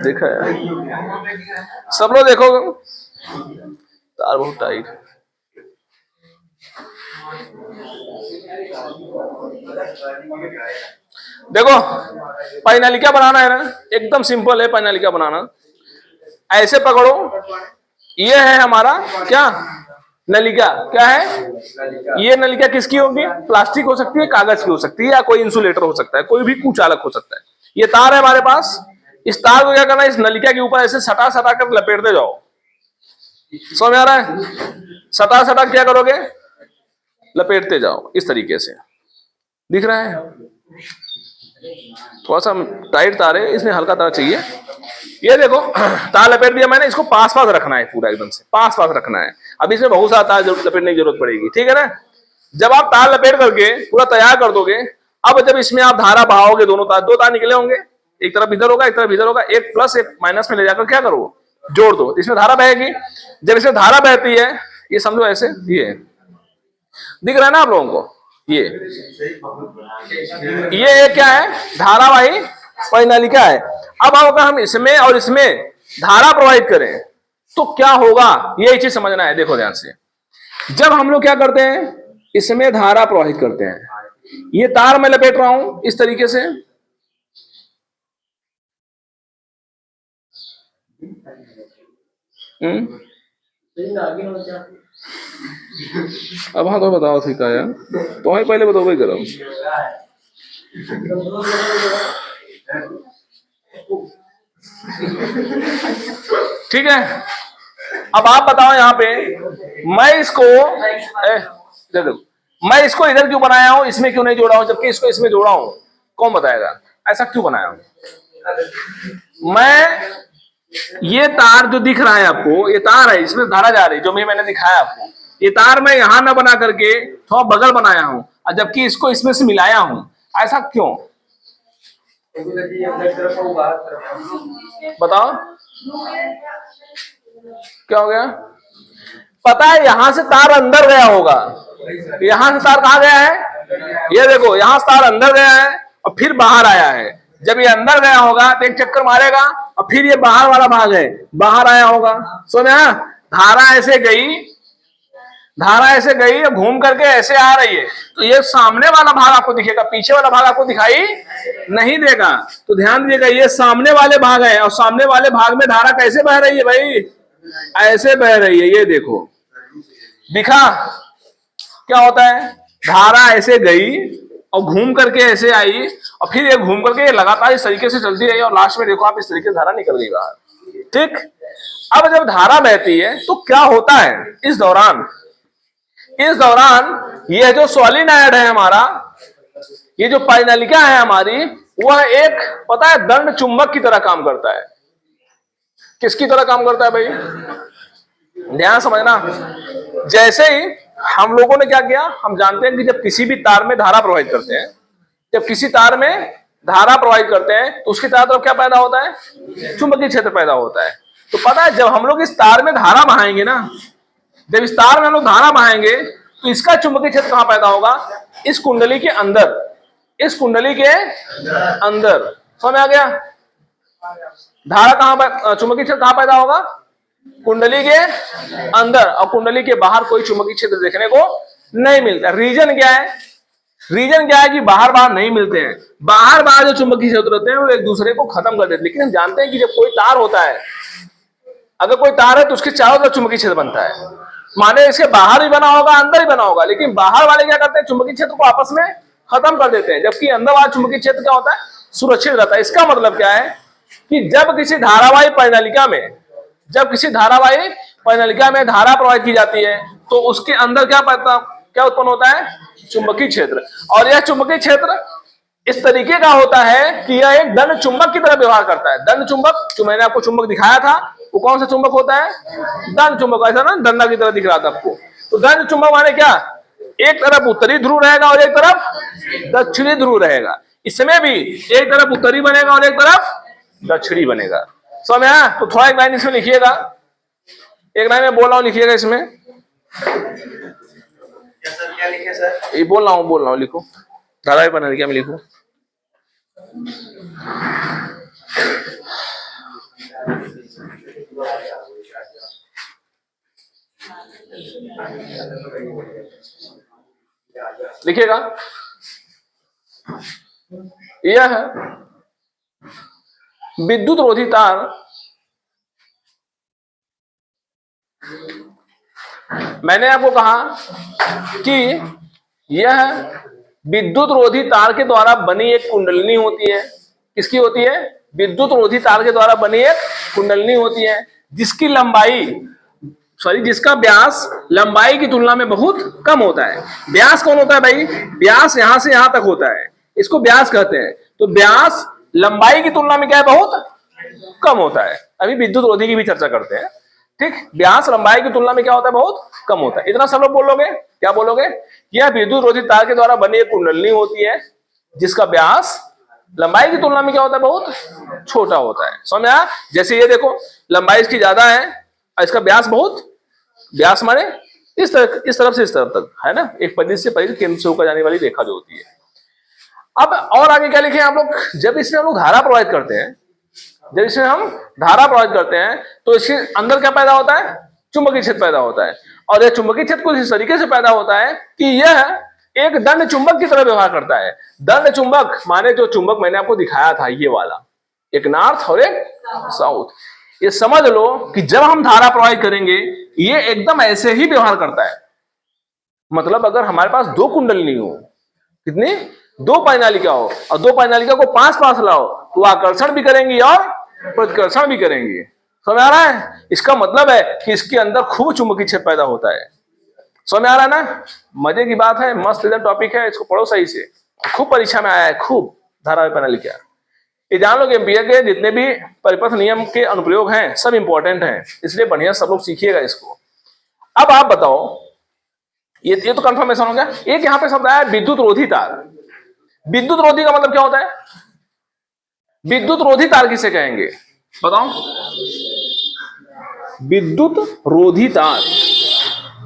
देखा है, सब लोग देखोगे तार बहुत टाइट है। देखो, परिनालिका बनाना है ना, एकदम सिंपल है परिनालिका बनाना। ऐसे पकड़ो, ये है हमारा क्या? नलिका। क्या है? ये नलिका किसकी होगी? प्लास्टिक हो सकती है, कागज की हो सकती है, या कोई इंसुलेटर हो सकता है, कोई भी कुचालक हो सकता है। ये तार है हमारे पास। इस तार को क्या करना है? इस नलिका के ऊपर ऐसे सटा सटा कर लपेटते जाओ। समझ में आ रहा है? सटा सटा क्या करोगे? लपेटते जाओ इस तरीके से। दिख रहा है? थोड़ा सा टाइट तार है, इसमें हल्का तार चाहिए। ये देखो, तार लपेट दिया मैंने। इसको पास पास रखना है, पूरा एकदम से पास पास रखना है। अब इसमें बहुत सारा तार लपेटने की जरूरत पड़ेगी, ठीक है ना। जब आप तार लपेट करके पूरा तैयार कर दोगे, अब जब इसमें आप धारा बहाओगे, दोनों तार, दो तार निकले होंगे, एक तरफ इधर होगा, एक तरफ इधर होगा। एक प्लस एक माइनस में ले जाकर क्या करो? जोड़ दो। इसमें धारा बहेगी। जब इसमें धारा बहती है, ये समझो ऐसे, ये दिख रहा है ना आप लोगों को? ये क्या है? धारावाही परिनालिका है। अब अगर हम इसमें और इसमें धारा प्रवाहित करें तो क्या होगा, यही चीज समझना है। देखो ध्यान से, जब हम लोग क्या करते हैं, इसमें धारा प्रवाहित करते हैं, ये तार मैं लपेट रहा हूं इस तरीके से, अब हाँ तो बताओ ठीक है यार, तो ही पहले बताओ भाई करो। ठीक है, अब आप बताओ यहां पे, मैं इसको देखो, मैं इसको इधर क्यों बनाया हूं, इसमें क्यों नहीं जोड़ा हूं, जबकि इसको इसमें जोड़ा हूं, कौन बताएगा ऐसा क्यों बनाया हूं। मैं ये तार जो दिख रहा है आपको, ये तार है, इसमें धारा जा रही है, जो मैंने दिखाया आपको, ये तार मैं यहां ना बना करके थोड़ा बगल बनाया हूं, और जबकि इसको इसमें से मिलाया हूं, ऐसा क्यों बताओ, क्या हो गया। पता है यहां से तार अंदर गया होगा, यहां से तार कहां गया है, ये देखो यहां से तार अंदर गया है और फिर बाहर आया है। जब ये अंदर गया होगा तो एक चक्कर मारेगा और फिर ये बाहर वाला भाग है, बाहर आया होगा। सुना, धारा ऐसे गई, धारा ऐसे गई और घूम करके ऐसे आ रही है, तो ये सामने वाला भाग आपको दिखेगा, पीछे वाला भाग आपको दिखाई नहीं देगा। तो ध्यान दीजिएगा, ये सामने वाले भाग है, और सामने वाले भाग में धारा कैसे बह रही है भाई, ऐसे बह रही है। ये देखो दिखा क्या होता है, धारा ऐसे गई और घूम करके ऐसे आई, और फिर ये घूम करके ये लगातार इस तरीके से चलती रही, और लास्ट में देखो आप इस तरीके से धारा निकल गई बाहर। ठीक, अब जब धारा बहती है तो क्या होता है, इस दौरान ये जो सोलिनॉइड है हमारा, ये जो परिनलिका है हमारी, वह एक पता है दंड चुंबक की तरह काम करता है। किसकी तरह काम करता है भाई, ध्यान समझना। जैसे ही हम लोगों ने क्या किया, हम जानते हैं कि जब किसी भी तार में धारा प्रवाहित करते हैं, जब किसी तार में धारा प्रवाहित करते हैं तो उसके चारों तरफ क्या पैदा होता है, चुंबकीय क्षेत्र पैदा होता है। तो पता है जब हम लोग इस तार में धारा बहाएंगे ना, जब इस तार में हम लोग धारा बहाएंगे तो इसका चुंबकीय क्षेत्र कहां पैदा होगा, इस कुंडली के अंदर, इस कुंडली के अंदर। समझ आ गया, धारा कहां, चुंबकीय क्षेत्र कहां पैदा होगा, कुंडली के अंदर, और कुंडली के बाहर कोई चुंबकीय क्षेत्र देखने को नहीं मिलता। रीजन क्या है, रीजन क्या है कि बाहर बाहर नहीं मिलते हैं, बाहर बाहर जो चुंबकीय क्षेत्र होते हैं वो एक दूसरे को खत्म कर देते हैं। लेकिन हम जानते हैं कि जब कोई तार होता है, अगर कोई तार है तो उसके चारों तरफ चुंबकीय क्षेत्र बनता है, माने इसके बाहर भी बना होगा अंदर ही बना होगा, लेकिन बाहर वाले क्या करते हैं, चुंबकीय क्षेत्र को आपस में खत्म कर देते हैं, जबकि अंदर वाला चुंबकीय क्षेत्र क्या होता है, सुरक्षित रहता है। इसका मतलब क्या है कि जब किसी धारावाही परिनलिका में, जब किसी धारावाही परिनलिका में धारा प्रवाहित की जाती है तो उसके अंदर क्या उत्पन्न होता है, चुंबकीय क्षेत्र। और यह चुंबकीय क्षेत्र इस तरीके का होता है कि यह एक दंड चुंबक की तरह व्यवहार करता है। दंड चुंबक, जो मैंने आपको चुंबक दिखाया था, वो कौन सा चुंबक होता है, दंड चुंबक। ऐसा ना डंडा की तरह दिख रहा था आपको, तो दंड चुंबक माने क्या, एक तरफ उत्तरी ध्रुव रहेगा और एक तरफ दक्षिणी ध्रुव रहेगा। इसमें भी एक तरफ उत्तरी बनेगा और एक तरफ दक्षिणी बनेगा। समझ में आया, तो थोड़ा एक लाइन इसमें लिखिएगा, एक लाइन में बोल रहा हूं, लिखिएगा इसमें। क्या लिखे सर, ये बोल रहा हूं लिखो, धारावाही परिनलिका में लिखो। लिखिएगा, यह है विद्युत रोधी तार मैंने आपको कहा कि यह विद्युत रोधी तार के द्वारा बनी एक कुंडलनी होती है। किसकी होती है, विद्युत रोधी तार के द्वारा बनी एक कुंडलनी होती है, जिसकी लंबाई, जिसका व्यास लंबाई की तुलना में बहुत कम होता है। व्यास कौन होता है भाई, व्यास यहां से यहां तक होता है, इसको व्यास कहते हैं। तो व्यास लंबाई की तुलना में क्या है, बहुत कम होता है। अभी विद्युत रोधी की भी चर्चा करते हैं। ठीक, व्यास लंबाई की तुलना में क्या होता है, बहुत कम होता है। इतना सब लोग बोलोगे, क्या बोलोगे, यह विद्युत रोधी तार के द्वारा बनी एक कुंडलनी होती है जिसका व्यास लंबाई की तुलना में क्या होता है, बहुत छोटा होता है। समझ आया, जैसे ये देखो लंबाई इसकी ज्यादा है और इसका व्यास बहुत, व्यास माने इस तरफ से इस तरफ तक है ना, एक परिधि से परिधि, केंद्र से होकर जाने वाली रेखा जो होती है। अब और आगे क्या लिखे आप लोग, जब इसमें हम लोग धारा प्रवाहित करते हैं जब इसमें हम धारा प्रवाहित करते हैं तो इसके अंदर क्या पैदा होता है, चुंबकीय क्षेत्र पैदा होता है। और यह चुंबकीय क्षेत्र कुछ इस तरीके से पैदा होता है कि यह एक दंड चुंबक की तरह व्यवहार करता है। दंड चुंबक माने जो चुंबक मैंने आपको दिखाया था, ये वाला, एक नॉर्थ और एक साउथ। ये समझ लो कि जब हम धारा प्रवाहित करेंगे ये एकदम ऐसे ही व्यवहार करता है। मतलब अगर हमारे पास दो कुंडली हो, कितनी, दो पाइनालिका हो, और दो पाइनालिका को पास पास लाओ तो आकर्षण भी करेंगी और प्रतिकर्षण भी करेंगी। समझ आ रहा है? इसका मतलब है कि इसके अंदर खूब चुंबकीय क्षेत्र पैदा होता है। समझ में आ रहा है ना? मजे की बात है, मस्त एकदम टॉपिक है, इसको पढ़ो सही से, खूब परीक्षा में आया है, खूब धारा प्रणालिका। ये जान लो कि एम्पियर के जितने भी परिपथ नियम के अनुप्रयोग हैं सब इंपॉर्टेंट हैं, इसलिए बढ़िया सब लोग सीखिएगा इसको। अब आप बताओ, ये तो कंफर्मेशन हो गया। एक यहां पे शब्द आया विद्युत रोधी तार। विद्युत रोधी का मतलब क्या होता है? विद्युत रोधी तार किसे कहेंगे बताओ? विद्युत रोधी तार,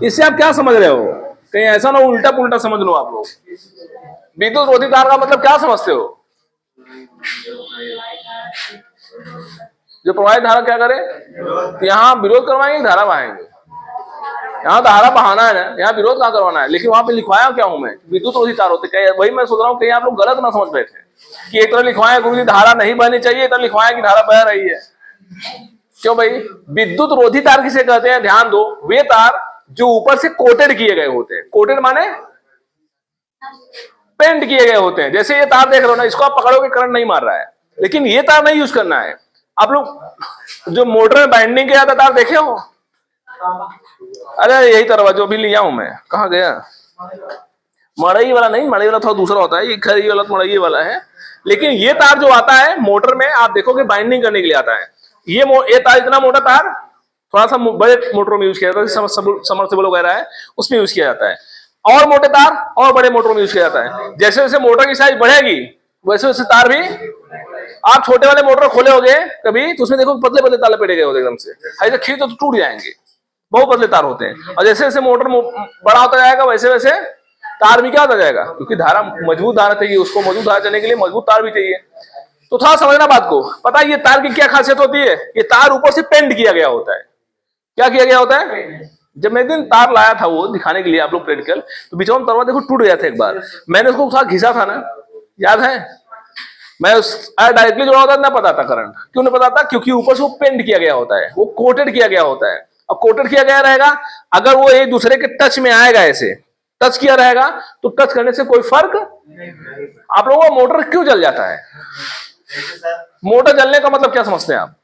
इससे आप क्या समझ रहे हो? कहीं ऐसा ना उल्टा पुल्टा समझ लो आप लोग। विद्युत रोधी तार का मतलब क्या समझते हो? जो प्रवाहित धारा क्या करे, यहां विरोध करवाएंगे, धारा बहाएंगे। यहाँ धारा बहाना है ना, यहाँ विरोध कहाँ करवाना है। लेकिन वहां पे लिखवाया क्या हूं मैं, विद्युत रोधी तार होते। कहीं वही मैं सोच रहा हूँ कहीं आप लोग गलत ना समझ बैठे कि एक तरह लिखवाया गुरु जी धारा नहीं बहनी चाहिए, एक तरह लिखवाया कि धारा बह रही है। क्यों भाई? विद्युत रोधी तार किसे कहते हैं? ध्यान दो, वे तार जो ऊपर से कोटेड किए गए होते हैं। कोटेड माने पेंट किए गए होते हैं। जैसे ये तार देख रहे हो ना, इसको आप पकड़ोगे करंट नहीं मार रहा है, लेकिन ये तार नहीं यूज करना है। आप लोग जो मोटर में बाइंडिंग किया था तार देखे हो? अरे यही तरह जो भी लिया हूं मैं, कहा गया? मड़ई वाला नहीं, मड़ई वाला थोड़ा दूसरा होता है, ये खरी वाला मड़ई वाला है। लेकिन ये तार जो आता है मोटर में, आप देखोगे बाइंडिंग करने के लिए आता है। ये तार, इतना मोटा तार थोड़ा सा बड़े मोटरों में यूज किया जाता है, समरसेबल वगैरह है उसमें यूज किया जाता है। और मोटे तार और बड़े मोटरों में यूज किया जाता है। जैसे जैसे मोटर की साइज बढ़ेगी वैसे वैसे तार भी, आप छोटे वाले मोटर खोले होगे कभी तो उसमें देखो पतले पतले तार लपेटे गए होते एकदम से, ऐसे खींच तो टूट जाएंगे, बहुत पतले तार होते हैं। और जैसे जैसे मोटर बड़ा होता जाएगा वैसे वैसे तार भी क्या होता जाएगा, क्योंकि धारा मजबूत धारा चाहिए, उसको मजबूत धारा चलने के लिए मजबूत तार भी चाहिए। तो थोड़ा समझना बात को। पता है ये तार की क्या खासियत होती है? ये तार ऊपर से पेंट किया गया होता है। क्या किया गया होता है? जब मैं एक दिन तार लाया था वो दिखाने के लिए आप लोग प्रैक्टिकल, तो बीच में तार देखो टूट गया था एक बार, मैंने उसको थोड़ा घिसा था ना, याद है? मैं उस डायरेक्टली जोड़ा होता ना पता था करंट। क्यों नहीं पता था? क्योंकि ऊपर से वो पेंट किया गया होता है, वो कोटेड किया गया होता है। अब कोटेड किया गया रहेगा, अगर वो एक दूसरे के टच में आएगा, ऐसे टच किया रहेगा तो टच करने से कोई फर्क। आप लोगों का मोटर क्यों जल जाता है? मोटर जलने का मतलब क्या समझते हैं आप?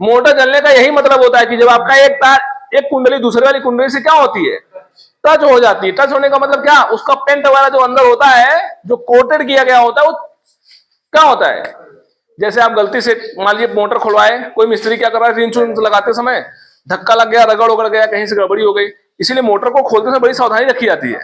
मोटर जलने का यही मतलब होता है कि जब आपका एक तार, एक कुंडली दूसरे वाली कुंडली से क्या होती है, टच हो जाती है। टच होने का मतलब क्या? उसका पेंट वगैरह जो अंदर होता है, जो कोटेड किया गया होता है, वो क्या होता है? जैसे आप गलती से मान लीजिए मोटर खुलवाए, कोई मिस्त्री क्या कर रहा है, रिंच लगाते समय धक्का लग गया, रगड़ उगड़ गया, कहीं से गड़बड़ी हो गई, इसीलिए मोटर को खोलते समय बड़ी सावधानी रखी जाती है।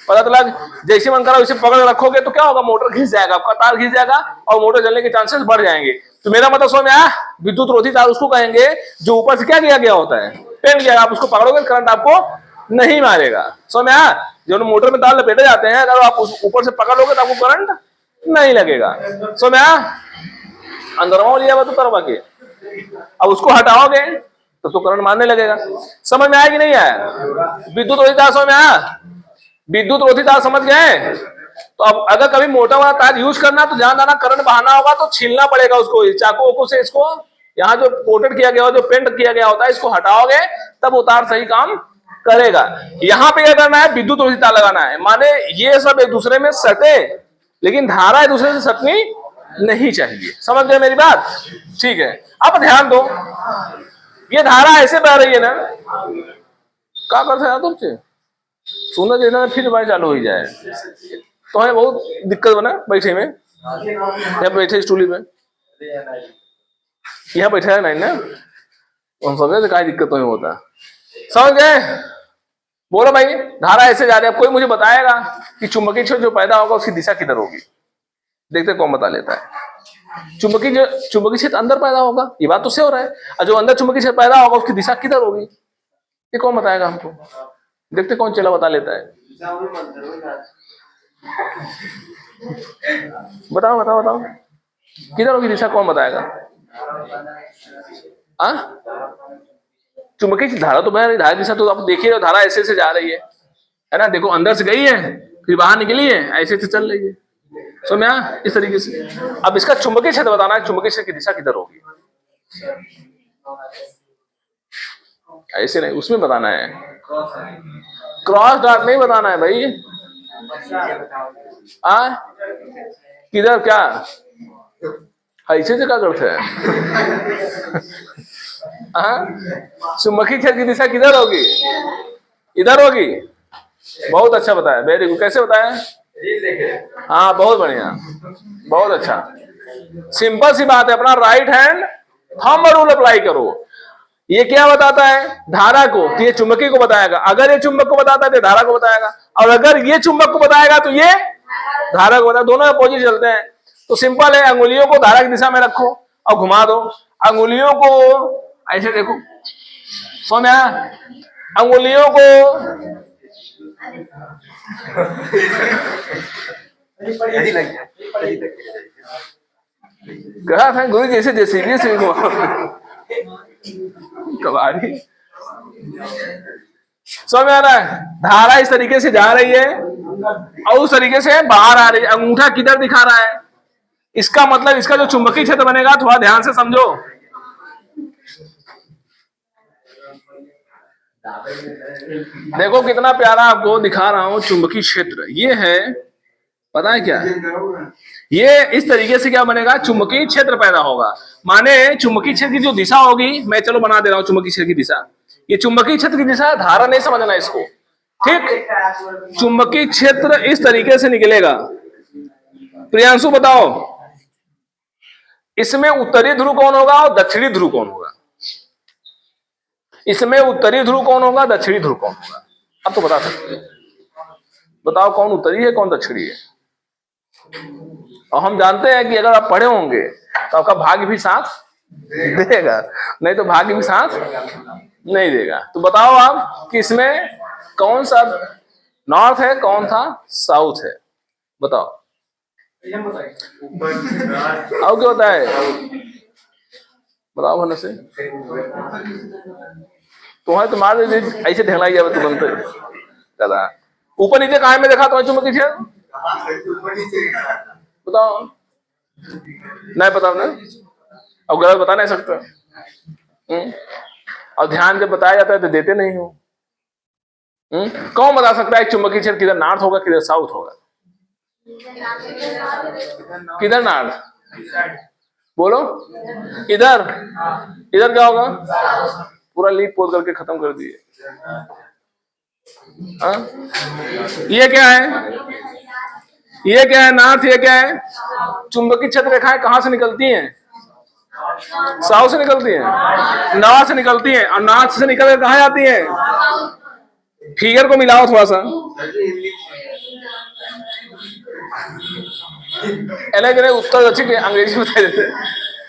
पता चला जैसे मन करा वैसे पकड़ रखोगे तो क्या होगा, मोटर घिस जाएगा, आपका तार घिस जाएगा और मोटर जलने के चांसेस बढ़ जाएंगे। तो मेरा मतलब समझ में आया? विद्युत रोधी तार उसको कहेंगे जो ऊपर से क्या किया गया होता है, पेंट किया। आप उसको पकड़ोगे करंट आपको नहीं मारेगा। समझ में आया? जो मोटर में तार लपेटे जाते हैं, अगर आप ऊपर से पकड़ लोगे तो आपको करंट नहीं लगेगा। समझ में आया? अंदरवा लिया हुआ तो तरवा के, अब उसको हटाओगे तो करंट मारने लगेगा। समझ में आया कि नहीं आया? विद्युत रोधी तार समझ में आया? विद्युत रोधी तार समझ गए? तो अब अगर कभी मोटा वाला तार यूज करना तो ध्यान देना, करंट बहाना होगा तो छीलना पड़ेगा उसको चाकू से। इसको यहाँ जो कोटेड किया गया, जो पेंट किया गया होता है, इसको हटाओगे तब वो तार सही काम करेगा। यहाँ पे क्या करना है, विद्युत रोधी तार लगाना है। माने ये सब एक दूसरे में सटे, लेकिन धारा एक दूसरे से सटनी नहीं चाहिए। समझ गए मेरी बात? ठीक है। अब ध्यान दो, ये धारा ऐसे बह रही है ना, क्या कर सकते तुमसे सुनना देना फिर भाई चालू हो जाए तो है बहुत दिक्कत बना बैठे में। यहाँ बैठे स्टूली में, यहाँ बैठा है नहीं ना, हम समझे क्या दिक्कत तो होता। समझ गए? बोलो भाई, धारा ऐसे जा रही है। अब कोई मुझे बताएगा कि चुंबकीय क्षेत्र जो पैदा होगा उसकी दिशा किधर होगी? देखते कौन बता लेता है। चुंबकीय क्षेत्र अंदर पैदा होगा, ये बात तो सही हो रहा है। और जो अंदर चुंबकीय क्षेत्र पैदा होगा उसकी दिशा किधर होगी, ये कौन बताएगा हमको? देखते कौन चला बता लेता है। बताओ बताओ बताओ। किधर होगी दिशा, कौन बताएगा? हाँ, चुंबकीय धारा तो बह रही, धारा दिशा तो आप देखिए, धारा ऐसे से जा रही है ना, देखो अंदर से गई है फिर बाहर निकली है, ऐसे से चल रही है। समझ में, इस तरीके से। अब इसका चुंबकीय क्षेत्र बताना है, चुंबकीय क्षेत्र की दिशा किधर होगी, ऐसे नहीं, उसमें बताना है, क्रॉस डॉट नहीं बताना है भाई। किधर, क्या ऐसे से क्या करते हैं? चुंबकीय क्षेत्र की दिशा किधर होगी, इधर होगी। बहुत अच्छा बताया, वेरी गुड। कैसे बताया? हाँ बहुत बढ़िया, बहुत अच्छा। सिंपल सी बात है, अपना right hand thumb rule apply करो। ये क्या बताता है? धारा को, तो ये चुंबकीय को बताएगा। अगर ये चुंबक को बताता है तो धारा को बताएगा, और अगर ये चुंबक को बताएगा तो ये धारा को बताएगा। दोनों अपोजिट चलते हैं। तो सिंपल है, अंगुलियों को धारा की दिशा में रखो और घुमा दो। अंगुलियों को ऐसे देखो, समझ में आया? अंगुलियों को कहा था गुरु जैसे जैसे से कबाड़ी। समझ में आ रहा है? धारा इस तरीके से जा रही है और उस तरीके से बाहर आ रही है। अंगूठा किधर दिखा रहा है, इसका मतलब इसका जो चुंबकीय क्षेत्र बनेगा, थोड़ा ध्यान से समझो। देखो कितना प्यारा आपको दिखा रहा हूं चुंबकीय क्षेत्र। ये है, पता है क्या, ये इस तरीके से क्या बनेगा, चुंबकीय क्षेत्र पैदा होगा। माने चुंबकीय क्षेत्र की जो दिशा होगी, मैं चलो बना दे रहा हूं चुंबकीय क्षेत्र की दिशा। ये चुंबकीय क्षेत्र की दिशा, धारा नहीं समझना इसको, ठीक। चुंबकीय क्षेत्र इस तरीके से निकलेगा। प्रियांशु बताओ, इसमें उत्तरी ध्रुव कौन होगा और दक्षिणी ध्रुव कौन होगा? इसमें उत्तरी ध्रुव कौन होगा, दक्षिणी ध्रुव कौन होगा? अब तो बता सकते हैं, बताओ कौन उत्तरी है कौन दक्षिणी है। और हम जानते हैं कि अगर आप पढ़े होंगे तो आपका भाग्य भी साथ देगा, नहीं तो भाग्य भी साथ नहीं देगा। तो बताओ आप कि इसमें कौन सा नॉर्थ है, कौन था साउथ है, बताओ। और क्या होता है, बताओ भले से। तुम्हारे ऐसे ढलाई जाए तुरंत दादा। ऊपर नीचे कहा में देखा तुम्हें चुंबकीय क्षेत्र, बताओ। नहीं पता ना, और गलत बता नहीं सकते। और ध्यान जब बताया जाता है तो देते नहीं हो। कौन बता सकता है चुंबकीय क्षेत्र किधर नॉर्थ होगा किधर साउथ होगा? किधर नॉर्थ, बोलो। इधर, इधर क्या होगा? पूरा लीक पोत करके खत्म कर दिए। ये क्या है, ये क्या है नॉर्थ, ये क्या है? चुंबकीय क्षेत्र रेखाएं कहां से निकलती हैं? साउथ से निकलती हैं, नॉर्थ से निकलती हैं, और नॉर्थ से निकल कर कहां जाती हैं? फिगर को मिलाओ थोड़ा सा, उत्तर दक्षिण अंग्रेजी बता देते।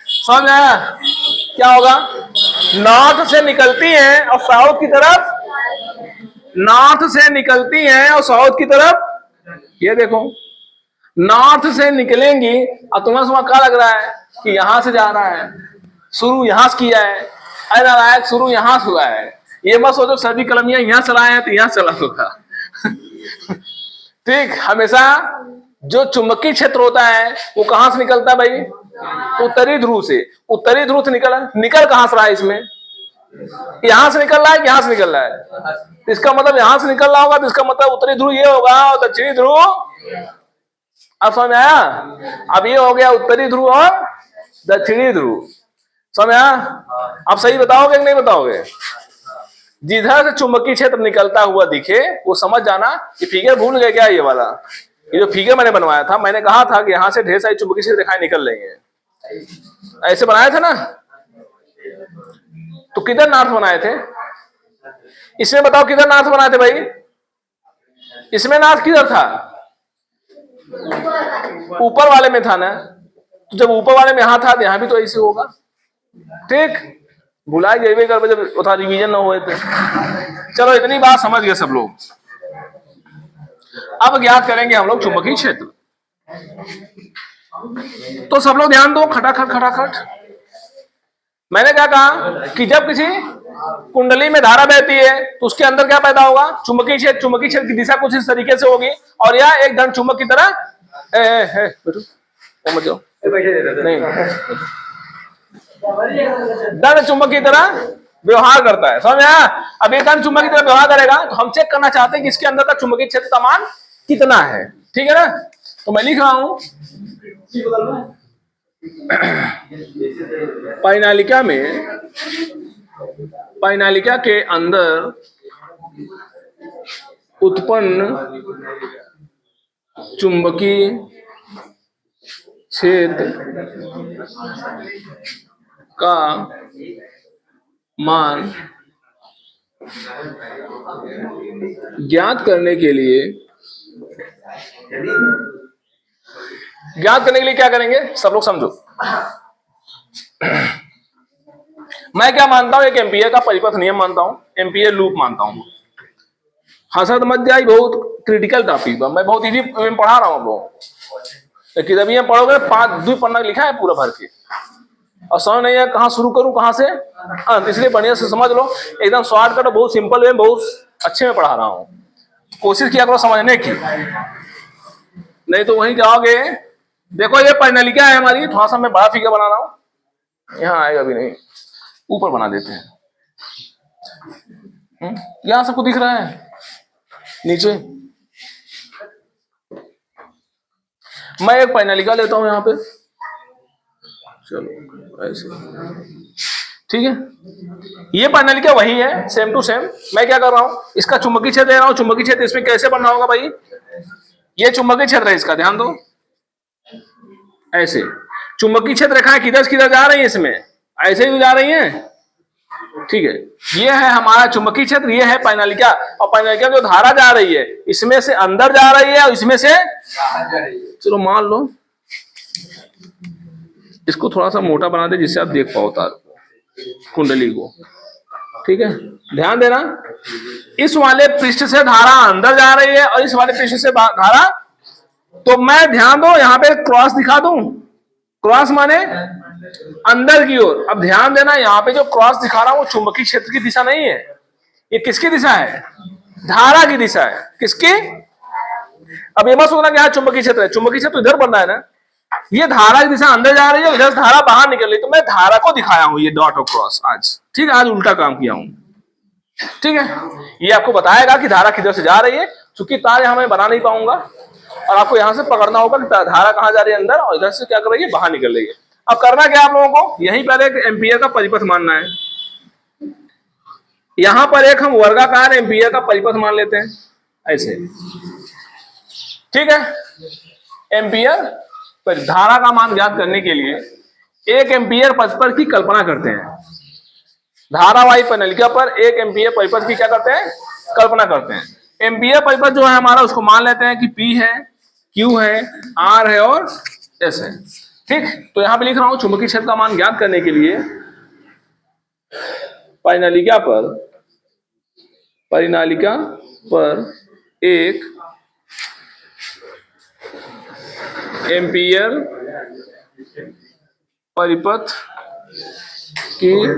समझ आया क्या होगा? नॉर्थ से निकलती हैं और साउथ की तरफ, नॉर्थ से निकलती हैं और साउथ की तरफ, ये देखो नॉर्थ से निकलेंगी और तुम्हें सुबह क्या लग रहा है कि यहां से जा रहा है, शुरू यहां से किया है, अरे नारायण शुरू यहां से हुआ है। ये मत सोचो सर्दी कलमियां यहां चलाए हैं तो यहां चला होगा। ठीक, हमेशा जो चुंबकीय क्षेत्र होता है वो कहां से निकलता है भाई? उत्तरी ध्रुव से। उत्तरी ध्रुव से निकल कहां से रहा है इसमें? यहां से निकल रहा है, यहां से निकल रहा है। तो इसका मतलब यहां से निकल रहा होगा तो इसका मतलब उत्तरी ध्रुव ये होगा और दक्षिणी ध्रुव, अब समझ आया? अब ये हो गया उत्तरी ध्रुव और दक्षिणी ध्रुव, समझ आया? अब सही बताओगे कि नहीं बताओगे? जिधर से चुंबकीय क्षेत्र निकलता हुआ दिखे वो समझ जाना। ये फिगर भूल गए क्या? ये वाला, ये जो फिगर मैंने बनवाया था, मैंने कहा था कि यहां से ढेर सारी चुंबकीय क्षेत्र रेखाएं निकल रही हैं, ऐसे बनाया था ना। तो किधर नॉर्थ बनाए थे? इसमें बताओ किधर नॉर्थ बनाए थे भाई? इसमें नॉर्थ किधर था? ऊपर वाले में था ना। तो जब ऊपर वाले में यहां था तो यहां भी तो ऐसे होगा। ठीक, भुला गए कर जब उतना रिवीजन न हुए थे। चलो इतनी बात समझ गए सब लोग। अब ज्ञात करेंगे हम लोग चुंबकीय क्षेत्र। तो सब लोग ध्यान दो, खटाखट खटाखट। मैंने क्या कहा कि जब किसी कुंडली में धारा बहती है तो उसके अंदर क्या पैदा होगा, चुंबकीय क्षेत्र। चुंबकीय क्षेत्र की दिशा कुछ इस तरीके से होगी और यह एक धन चुंबक की तरह बेटू वो मत जाओ, नहीं, धन चुंबक की तरह व्यवहार करता है, समझ आया। अब एक धन चुंबक की तरह व्यवहार करेगा तो हम चेक करना चाहते हैं कि इसके अंदर का चुंबकीय क्षेत्र का मान कितना है, ठीक है ना। तो मैं लिख रहा हूं परिनालिका के अंदर उत्पन्न चुंबकीय क्षेत्र का मान ज्ञात करने के लिए क्या करेंगे, सब लोग समझो। मैं क्या मानता हूं, एक एम्पियर का परिपथ नियम मानता हूं, एम्पियर लूप मानता हूं। हसद मत जाए, बहुत क्रिटिकल टॉपिक, मैं बहुत इजी पढ़ा रहा हूं आप लोगों। किताब ये पढ़ोगे 5 पन्ना लिखा है पूरा भर के, और समझ नहीं है कहां शुरू करूं कहां से अंत, इसलिए बढ़िया से समझ लो। एकदम शॉर्टकट, बहुत सिंपल वे, बहुत अच्छे में पढ़ा रहा हूं। कोशिश किया करो समझने की, नहीं तो वहीं जाओगे। देखो ये परिनालिका है हमारी, थोड़ा सा मैं बड़ा फिगर बना रहा हूं, यहां आएगा अभी नहीं, ऊपर बना देते हैं। यहां सबको दिख रहा है नीचे। मैं एक परिनालिका लेता हूं यहां पे, चलो ऐसे, ठीक है। ये परिनालिका वही है, सेम टू सेम। मैं क्या कर रहा हूं, इसका चुंबकीय क्षेत्र दे रहा हूं। चुंबकीय क्षेत्र इसमें कैसे बनना होगा भाई, ये चुंबकीय क्षेत्र है इसका, ध्यान दो ऐसे। चुंबकीय क्षेत्र रेखाएं किधर जा रही है इसमें, ऐसे ही जा रही हैं, ठीक है। ये है हमारा चुंबकीय क्षेत्र, ये है परिनालिका। और परिनालिका जो धारा जा रही है इसमें से अंदर जा रही है और इसमें से, चलो मान लो इसको थोड़ा सा मोटा बना दे जिससे आप देख पाओ तार कुंडली को, ठीक है। ध्यान देना, इस वाले पृष्ठ से धारा अंदर जा रही है और इस वाले पृष्ठ से धारा, तो मैं ध्यान दो यहां पे क्रॉस दिखा दूं, क्रॉस माने अंदर की ओर। अब ध्यान देना, यहां पे जो क्रॉस दिखा रहा हूं वो चुंबकीय क्षेत्र की दिशा नहीं है, ये किसकी दिशा है, धारा की दिशा है। किसकी, अब ये मत सोचना कि यहां चुंबकीय क्षेत्र है, चुंबकीय क्षेत्र इधर बन रहा है ना, ये धारा की दिशा अंदर जा रही है, इधर धारा बाहर निकल रही है। तो मैं धारा को दिखाया हूं ये डॉट और क्रॉस आज, ठीक है, आज उल्टा काम किया हूं, ठीक है। ये आपको बताएगा कि धारा किधर से जा रही है, चूंकि तार यहां मैं बना नहीं पाऊंगा और आपको यहां से पकड़ना होगा कि धारा कहां जा रही है अंदर और इधर से क्या कर रही है, बाहर निकल रही है। अब करना क्या आप लोगों को, यहीं पर एक एम्पियर का परिपथ मानना है। यहां पर एक हम वर्गाकार एम्पियर का परिपथ मान लेते हैं ऐसे, ठीक है। एम्पियर पर धारा का मान ज्ञात करने के लिए एक एम्पियर परिपथ की कल्पना करते हैं। धारावाही परिनालिका पर एक एम्पियर परिपथ की क्या करते हैं, कल्पना करते हैं। एम्पियर परिपथ जो है हमारा, उसको मान लेते हैं कि P है, Q है, R है और S है, ठीक। तो यहां पे लिख रहा हूं चुंबकीय क्षेत्र का मान ज्ञात करने के लिए परिनालिका पर एक एम्पियर परिपथ की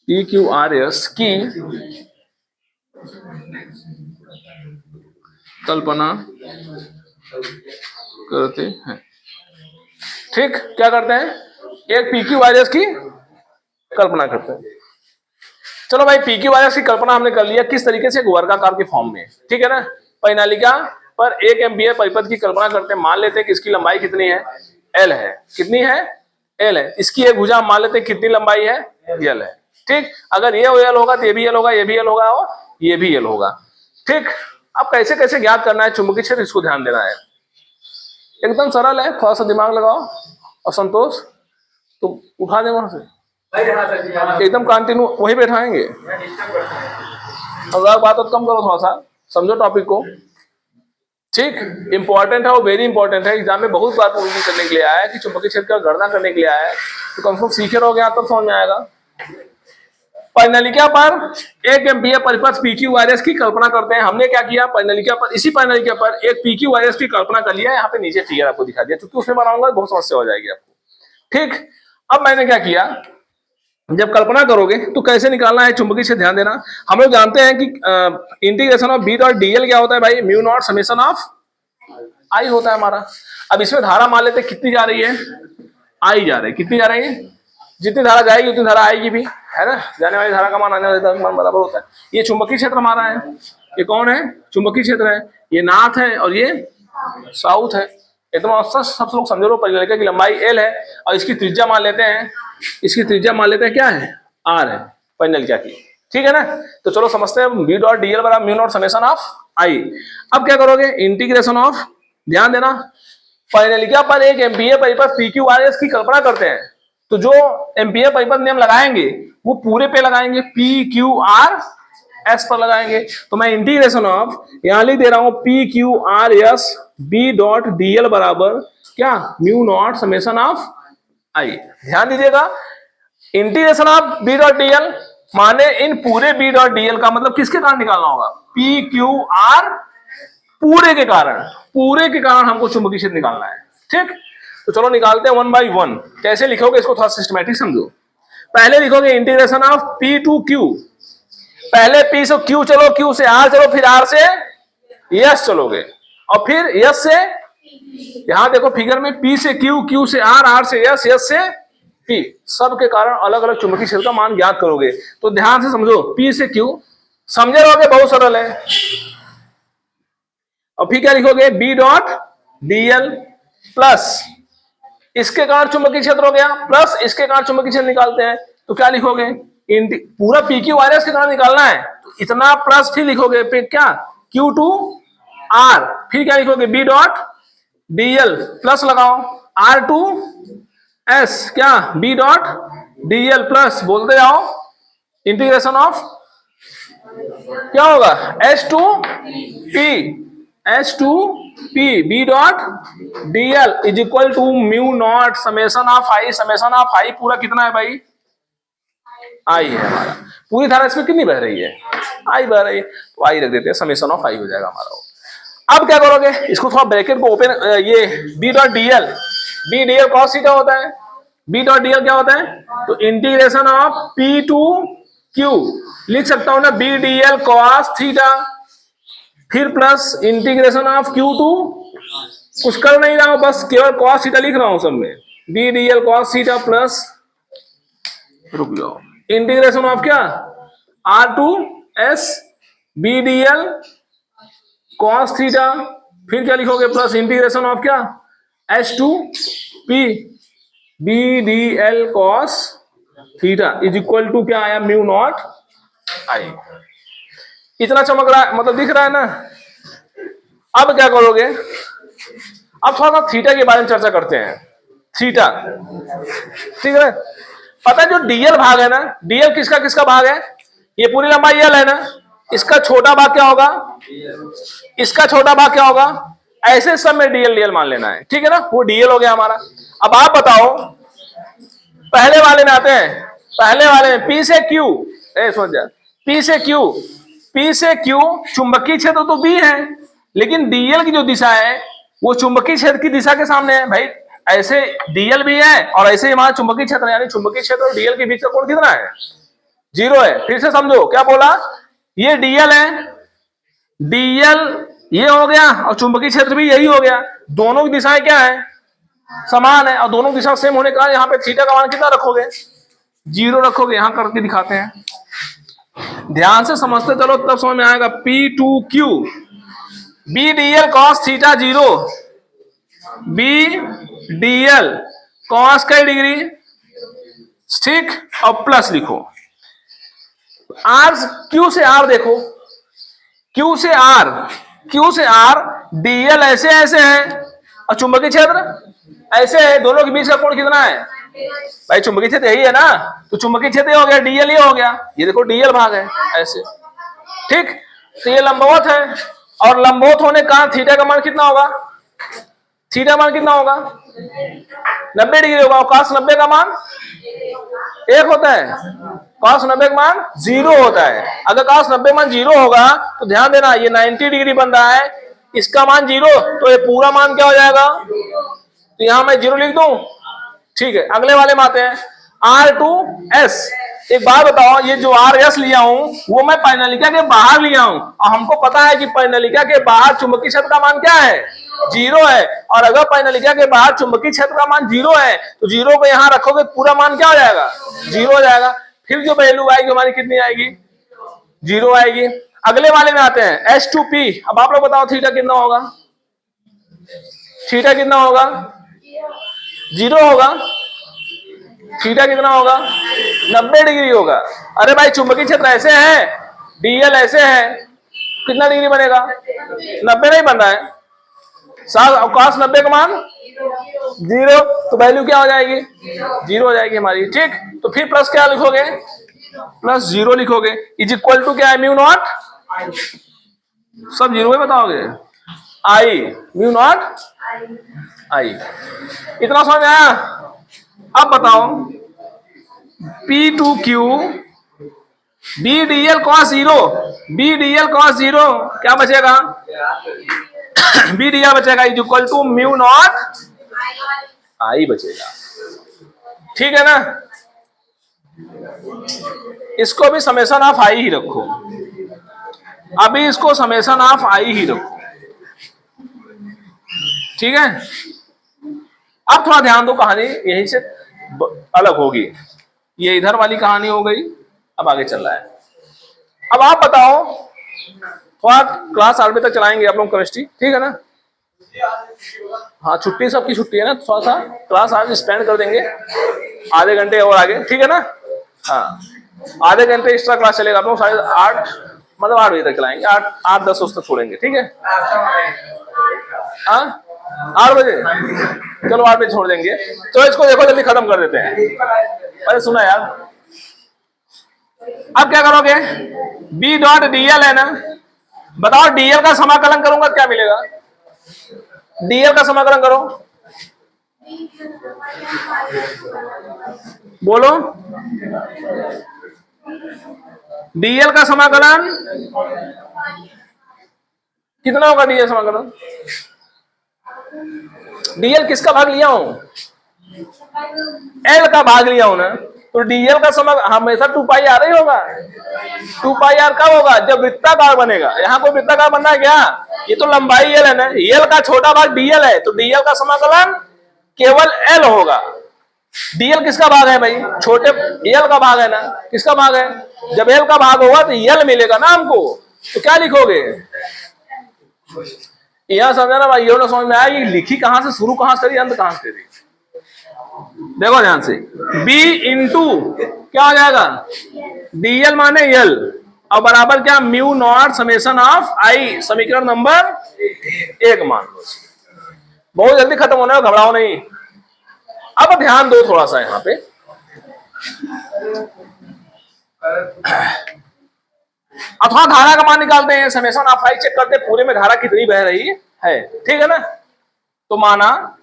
PQRS की कल्पना करते हैं, ठीक। क्या करते हैं, एक PQRS की कल्पना करते हैं। चलो भाई, PQRS की कल्पना हमने कर लिया, किस तरीके से, एक वर्गाकार के फॉर्म में, ठीक है ना। परिनालिका पर एक एम्पियर परिपथ की कल्पना करते हैं, मान लेते हैं कि इसकी लंबाई कितनी है, L है। कितनी है, L है। इसकी एक भुजा मान लेते हैं कितनी लंबाई है, L है, ठीक। अगर ये L होगा तो ये भी L होगा, ये भी L होगा और ये भी L होगा, ठीक। अब कैसे कैसे ज्ञात करना है चुंबकीय क्षेत्र, इसको ध्यान देना है, एकदम सरल है, थोड़ा सा दिमाग लगाओ। और संतोष तो उठा दे वहां से, एकदम कंटिन्यू वही बैठाएंगे। अगर बात तो कम करो, थोड़ा सा समझो टॉपिक को, ठीक। इंपॉर्टेंट है, वो वेरी इंपॉर्टेंट है। एग्जाम में बहुत बार पूछने करने के लिए आया है कि चुंबकीय क्षेत्र का गणना करने के लिए आया है, तो कम से कम सीखे रहोगे, यहाँ तब समझ में आएगा। परिनलिका पर एक एम्पीयर परिपथ पीक्यू वायरस की कल्पना करते हैं। हमने क्या किया, परिनलिका पर, इसी परिनलिका पर एक पीक्यू वायरस की कल्पना कर लिया। यहाँ पे नीचे फिगर आपको दिखा दिया, क्योंकि उसमें बनाऊंगा बहुत समस्या हो जाएगी आपको। ठीक, अब मैंने क्या किया, जब कल्पना करोगे तो कैसे निकालना है चुंबकीय क्षेत्र, ध्यान देना। हम लोग जानते हैं कि integration of B dot DL क्या होता है भाई, mu not summation of I होता है हमारा। अब इसमें धारा मान लेते कितनी जा रही है, आई जा रही है। कितनी जा रही है, जितनी धारा जाएगी उतनी धारा आएगी भी, है ना। जाने वाली धारा का मान आने वाली धारा का मान बराबर होता है। ये चुंबकीय क्षेत्र हमारा है, ये कौन है, चुंबकीय क्षेत्र है। ये नॉर्थ है और ये साउथ है। एकदम सब लोग समझ लो, परिनलिका की लंबाई एल है और इसकी त्रिज्या मान लेते हैं, इसकी त्रिज्या मान लेते हैं क्या है, आर है परिनलिका की। ठीक है ना। तो चलो समझते हैं, बी डॉट डीएल बराबर म्यू नॉट समेशन ऑफ आई। अब क्या करोगे, इंटीग्रेशन ऑफ, ध्यान देना, परिनलिका पर एक एम्पीयर परिपथ पीक्यू आरएस की कल्पना करते हैं। तो जो एम्पीयर परिपथ नियम लगाएंगे वो पूरे पे लगाएंगे, पी क्यू आर एस पर लगाएंगे। तो मैं इंटीग्रेशन ऑफ यहां लिख दे रहा हूं, P Q R S B dot DL बराबर क्या, mu not summation of I. ध्यान दीजिएगा, integration of B dot DL माने इन पूरे बी डॉट डीएल का मतलब किसके कारण निकालना होगा, पी क्यू आर पूरे के कारण, पूरे के कारण हमको चुंबकीय क्षेत्र निकालना है। ठीक, तो चलो निकालते हैं वन बाई वन। कैसे लिखोगे इसको थोड़ा सिस्टमैटिक समझो। पहले लिखोगे integration of P to Q, पहले पी से क्यू चलो, क्यू से आर चलो, फिर आर से यस चलोगे, और फिर यस से, यहां देखो फिगर में, पी से क्यू, क्यू से आर से यस, यस से पी, सब के कारण अलग अलग चुंबकीय क्षेत्र का मान ज्ञात करोगे। तो ध्यान से समझो, पी से क्यू समझे रहोगे, बहुत सरल है। और फिर क्या लिखोगे, बी डॉट डीएल प्लस इसके कारण चुंबकीय क्षेत्र हो गया, प्लस इसके कारण चुंबकीय क्षेत्र निकालते हैं। तो क्या लिखोगे, पूरा पीक्यू वायरस के कारण निकालना है, तो इतना प्लस फिर लिखोगे, फिर क्या, क्यू टू आर, फिर क्या लिखोगे, बी डॉट डीएल प्लस लगाओ, आर टू एस, क्या, बी डॉट डीएल प्लस, बोलते जाओ, इंटीग्रेशन ऑफ क्या होगा, H to P, H to P B dot DL is equal to mu not summation of I. Summation of I पूरा कितना है भाई, आई है हमारा। पूरी धारा इसमें कितनी बह रही है, आई बह रही है, तो आई रख देते हैं, समेशन ऑफ आई हो जाएगा हमारा। अब क्या करोगे, इसको थोड़ा ब्रैकेट को ओपन, ये B dot DL, B DL cos theta होता है, बी डॉट डीएल क्या होता है, तो integration of P to Q लिख सकता हूं ना, बी डीएल कॉस थीटा, फिर plus integration of Q to, कुछ कर नहीं रहा हूं, बस केवल कॉस थीटा लिख रहा हूं सब में, B DL cos theta plus, रुक जाओ, इंटीग्रेशन ऑफ क्या, R to S B DL cos theta, फिर क्या लिखोगे, प्लस इंटीग्रेशन ऑफ क्या, H to P B D L cos theta is equal to क्या आया, म्यू नॉट आई। इतना चमक रहा है, मतलब दिख रहा है ना। अब क्या करोगे, अब थोड़ा सा थीटा के बारे में चर्चा करते हैं। थीटा, ठीक है, पता है जो डीएल भाग है ना, डीएल किसका किसका भाग है, ये पूरी लंबाई एल है ना, इसका छोटा भाग क्या होगा, इसका छोटा भाग क्या होगा, ऐसे सब में डीएल डीएल मान लेना है, ठीक है ना, वो डीएल हो गया हमारा। अब आप बताओ, पहले वाले में आते हैं, पहले वाले में पी से क्यू, समझ जा, पी से क्यू, पी से क्यू चुंबकीय क्षेत्र तो बी है, लेकिन डीएल की जो दिशा है वो चुंबकीय क्षेत्र की दिशा के सामने है भाई। ऐसे डीएल भी है और ऐसे ही हमारा चुंबकीय क्षेत्र, यानी चुंबकीय क्षेत्र और डीएल के बीच का कोण कितना है, 0 है। फिर से समझो क्या बोला, ये डीएल है, डीएल ये हो गया और चुंबकीय क्षेत्र भी यही हो गया, दोनों की दिशाएं क्या है, समान है, और दोनों दिशा सेम होने का यहाँ पे थीटा का मान कितना रखोगे, 0 रखोगे। यहां करके दिखाते हैं, ध्यान से समझते चलो तब समझ में आएगा। P to Q B DL cos theta 0, B DL cos कई डिग्री, ठीक, और प्लस लिखो, आर क्यू से आर देखो, क्यू से आर, क्यू से आर डीएल ऐसे ऐसे है और चुंबकीय क्षेत्र ऐसे है, दोनों के बीच का कोण कितना है भाई, चुंबकीय क्षेत्र यही है ना, तो चुंबकीय क्षेत्र हो गया, डीएल ये हो गया, ये देखो डीएल भाग है ऐसे, ठीक। तो ये लंबवत है और लंबवत होने का थीटा का मान कितना होगा, थीटा मान कितना होगा? 90 डिग्री होगा। और cos 90 का मान 1 होता है। cos 90 का मान 0 होता है। अगर cos 90 मान 0 होगा तो ध्यान देना, ये 90 डिग्री बन रहा है, इसका मान 0, तो ये पूरा मान क्या हो जाएगा? तो यहां मैं 0 लिख दूं। ठीक है, अगले वाले में आते हैं। R2S। एक बात बताओ, ये जो RS लिया हूं वो मैं परिनलिका के बाहर लिया हूं, और हमको पता है कि परिनलिका के बाहर चुंबकीय क्षेत्र का मान क्या है? 0 है। और अगर परिनलिका के बाहर चुंबकीय क्षेत्र का मान 0 है तो 0 को यहां रखोगे, पूरा मान क्या हो जाएगा? 0 हो जाएगा। फिर जो वैल्यू आएगी हमारी कितनी आएगी? 0 आएगी। अगले वाले में आते हैं, H2P। अब आप लोग बताओ थीटा कितना होगा? थीटा कितना होगा? 0 होगा। थीटा कितना होगा? 90 डिग्री होगा। अरे भाई चुंबकीय क्षेत्र ऐसे है, डीएल ऐसे है, कितना डिग्री बनेगा? 90 नहीं बन रहा है। cos 90 का मान 0, तो वैल्यू क्या हो जाएगी? 0 हो जाएगी हमारी। ठीक, तो फिर प्लस क्या लिखोगे? प्लस 0 लिखोगे। इज इक्वल टू क्या है? म्यू नॉट, सब 0 ही बताओगे। आई, म्यू नॉट आई। इतना समझ आया? अब बताओ, P2Q BDL cos 0, BDL cos 0 क्या बचेगा? BDL बचेगा is equal to mu not I बचेगा। ठीक है ना? इसको भी समेशन ऑफ आई ही रखो, अभी इसको समेशन ऑफ आई ही रखो। ठीक है, अब थोड़ा ध्यान दो, कहानी यहीं से अलग होगी। ये इधर वाली कहानी हो गई, अब आगे चल रहा है। अब आप बताओ, थोड़ा क्लास 8 बजे तक चलाएंगे आप लोग केमिस्ट्री, ठीक है ना? हाँ, छुट्टी, सबकी छुट्टी है ना, थोड़ा सा क्लास आज स्पेंड कर देंगे आधे घंटे और आगे, ठीक है ना? हाँ, आधे घंटे एक्स्ट्रा क्लास चलेगा। आप लोग 8:30 मतलब 8 बजे तक चलाएंगे, 8-10 तक छोड़ेंगे, ठीक है? हाँ, 8 बजे, चलो 8 बजे छोड़ देंगे। तो इसको देखो जल्दी खत्म कर देते हैं। अरे सुना यार, अब क्या करोगे? बी डॉट डीएल है ना, बताओ डीएल का समाकलन करूंगा क्या मिलेगा? डीएल का समाकलन करो, बोलो। डीएल का समाकलन कितना होगा? डीएल समाकलन, डीएल किसका भाग लिया हूं? एल का भाग लिया हूं ना, तो डीएल का समाकलन हमेशा 2 पाई आर ही होगा। 2 पाई आर कब होगा? जब वृत्ताकार बनेगा। यहाँ कोई वृत्ताकार बनना है क्या? ये तो लंबाई एल है ना, एल का छोटा भाग डीएल है, तो डीएल का समाकलन केवल एल होगा। डीएल किसका भाग है भाई? छोटे एल का भाग है ना, किसका भाग है? जब एल का भाग होगा तो एल मिलेगा ना हमको, तो क्या लिखोगे? यहां समझना भाई, ये ना समझ में आया कि लिखी कहां से, शुरू कहां से करी, अंत कहां से करी। देखो ध्यान से, B इंटू क्या हो जाएगा? डीएल माने एल, और बराबर क्या? म्यू नॉट समेशन ऑफ आई, समीकरण नंबर 1 मान लो। बहुत जल्दी खत्म होने में घबराओ नहीं। अब ध्यान दो थोड़ा सा यहां पे, अथवा धारा का मान निकालते हैं, समेशन ऑफ आई चेक करते हैं पूरे में धारा कितनी बह रही है, ठीक है ना? तो माना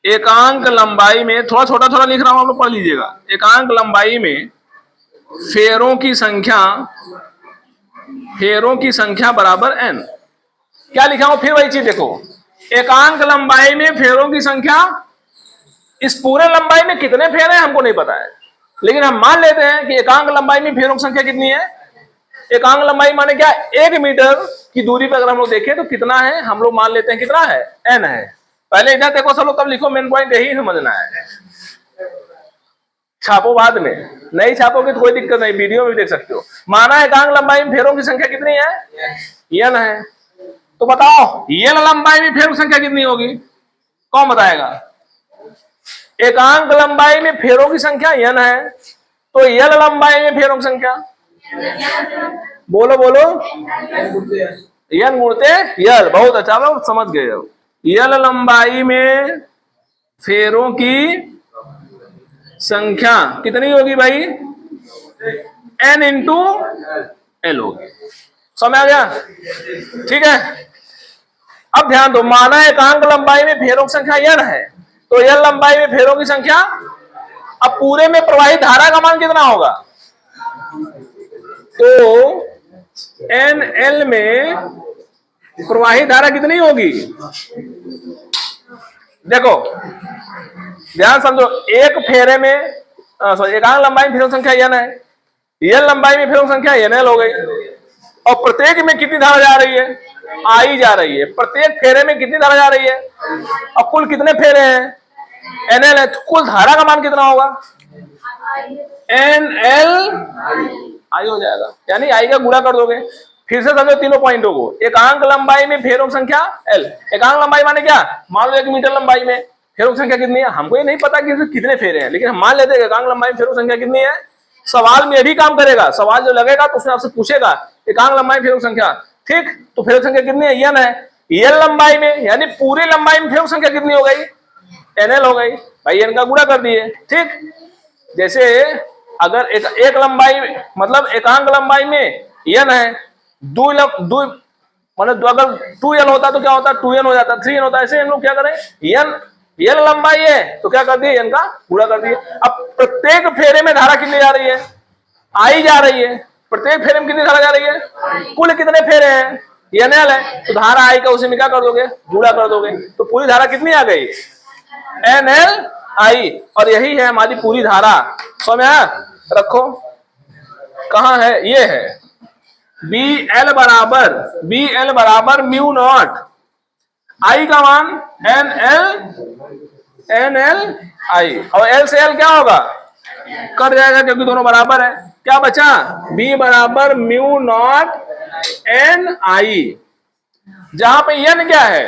एकांक लंबाई में, थोड़ा छोटा लिख रहा हूं, आप लोग पढ़ लीजिएगा। एकांक लंबाई में फेरों की संख्या बराबर n। क्या लिखा हूं? फिर वही चीज देखो, एकांक लंबाई में फेरों की संख्या, इस पूरे लंबाई में कितने फेर हैं हमको नहीं पता है, लेकिन हम मान लेते हैं कि एकांक लंबाई में फेरों की संख्या कितनी है। एकांक लंबाई माने क्या? 1 मीटर की दूरी पर अगर हम लोग देखें तो कितना है, हम लोग मान लेते हैं कितना है? n है। पहले इधर देखो सब लोग, तब लिखो, मेन पॉइंट यही समझना है। छापो बाद में, नहीं छापोगे तो कोई दिक्कत नहीं, वीडियो में भी देख सकते हो। माना एकांक लंबाई में फेरों की संख्या कितनी है? n है। तो बताओ n लंबाई में फेरों की संख्या कितनी होगी? कौन बताएगा? एकांक लंबाई में फेरों की संख्या n है, तो n लंबाई में फेरों की संख्या, बोलो बोलो, n गुणते यल। बहुत अच्छा, लोग समझ गए हो। यल लंबाई में फेरों की संख्या कितनी होगी भाई? n इंटू एल होगी। समझ आ गया? ठीक है। अब ध्यान दो, माना एकांक लंबाई में फेरों की संख्या n है, तो यल लंबाई में फेरों की संख्या, अब पूरे में प्रवाहित धारा का मान कितना होगा? तो एन एल में प्रवाहित धारा कितनी होगी? देखो ध्यान समझो, एक फेरे में सॉरी एकांक लंबाई में फेरों की संख्या n है, यल लंबाई में फेरों की संख्या nl हो गई, और प्रत्येक में कितनी धारा जा रही है? आई जा रही है। प्रत्येक फेरे में कितनी धारा जा रही है? अब कुल कितने फेरे हैं? nl है, तो कुल धारा का मान कितना होगा? nl आई हो जाएगा, यानी आई का गुणा कर दोगे। फिर से समझो तीनों पॉइंटों को। एकांक लंबाई में फेरों की संख्या l, एकांक लंबाई माने क्या? मान लो 1 मीटर लंबाई में फेरों की संख्या कितनी है? हमको ये नहीं पता कि इसमें कितने फेरे हैं, लेकिन हम मान लेते हैं एकांक लंबाई में फेरों की संख्या कितनी है। सवाल में यही काम करेगा, सवाल जो लगेगा तो उसमें आपसे पूछेगा एकांक लंबाई में फेरों की संख्या, ठीक? तो फेरों की संख्या कितनी है? n है। यल लंबाई में यानी पूरी लंबाई में फेरों की संख्या कितनी हो गई? nl हो गई भाई, n का गुणा कर दिए, ठीक? जैसे अगर एक लंबाई मतलब एकांक लंबाई में n है, मतलब अगर 2l होता तो क्या होता? 2n हो जाता, 3n होता। ऐसे हम लोग क्या करें, n लंबाई है तो क्या कर दिए? n का गुणा कर दिए। अब प्रत्येक फेरे में धारा कितनी जा रही है? आई जा रही है। प्रत्येक फेरे में कितनी धारा जा रही है? कुल कितने फेरे हैं? nl है, तो धारा आई का उसी में क्या कर दोगे? गुणा कर दोगे, तो पूरी धारा कितनी आ गई? nl आई। और यही है हमारी पूरी धारा। समझ में आया? रखो, कहां है? ये है BL बराबर म्यू नॉट आई का मान nl आई, और l से l क्या होगा? कट जाएगा क्योंकि दोनों बराबर है। क्या बचा? B बराबर म्यू नॉट n आई, जहां पे n क्या है?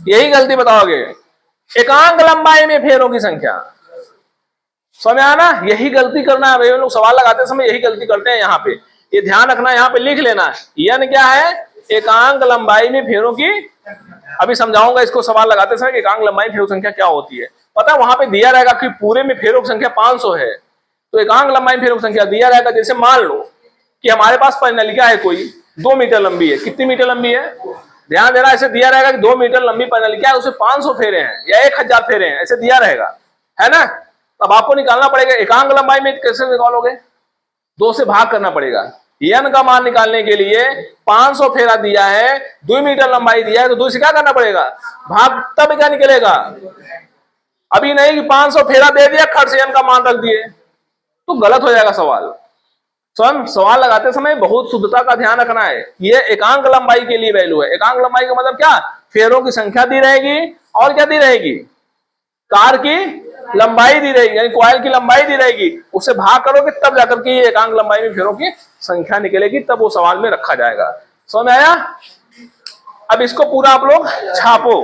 यही गलती बताओगे, एकांक लंबाई में फेरों की संख्या। समझ में आया ना? यही गलती करना है भाई, लोग सवाल लगाते समय यही गलती करते हैं। यहाँ पे ये ध्यान रखना, यहाँ पे लिख लेना है n क्या है? एकांक लंबाई में फेरों की। अभी समझाऊंगा इसको सवाल लगाते समय एकांक लंबाई में फेरों की संख्या क्या होती है। पता है वहां पे दिया रहेगा कि पूरे में फेरों की संख्या 500 है, तो एकांक लंबाई में फेरों की संख्या दिया रहेगा। जैसे मान लो कि हमारे पास परिनलिका है कोई 2 मीटर लंबी है। कितनी मीटर लंबी है? ध्यान देना, ऐसे दिया रहेगा कि 2 मीटर लंबी परिनलिका है, उसमें 500 फेरे हैं या 1000 फेरे हैं, ऐसे दिया रहेगा, है ना? अब आपको निकालना पड़ेगा एकांक लंबाई में। कैसे निकालोगे? 2 से भाग करना पड़ेगा। n का मान निकालने के लिए 500 फेरा दिया है, 2 मीटर लंबाई दिया है, तो 2 से क्या करना पड़ेगा? भाग, तब क्या निकलेगा? अभी नहीं कि 500 फेरा दे दिया, खर्च से n का मान रख दिए, तो गलत हो जाएगा सवाल। सवाल लगाते समय बहुत शुद्धता का ध्यान रखना है। ये एकांक लंबाई के लिए वैल्यू है। एकांक लंबाई का मतलब क्या? फेरों की संख्या दी रहेगी, और क्या दी रहेगी? तार की लंबाई दी रहेगी, यानी कॉइल की लंबाई दी रहेगी। उससे भाग करोगे तब जाकर के ये एकांक लंबाई में फेरों की संख्या निकलेगी, तब वो सवाल में रखा जाएगा। समझ में आया? अब इसको पूरा आप लोग छापो।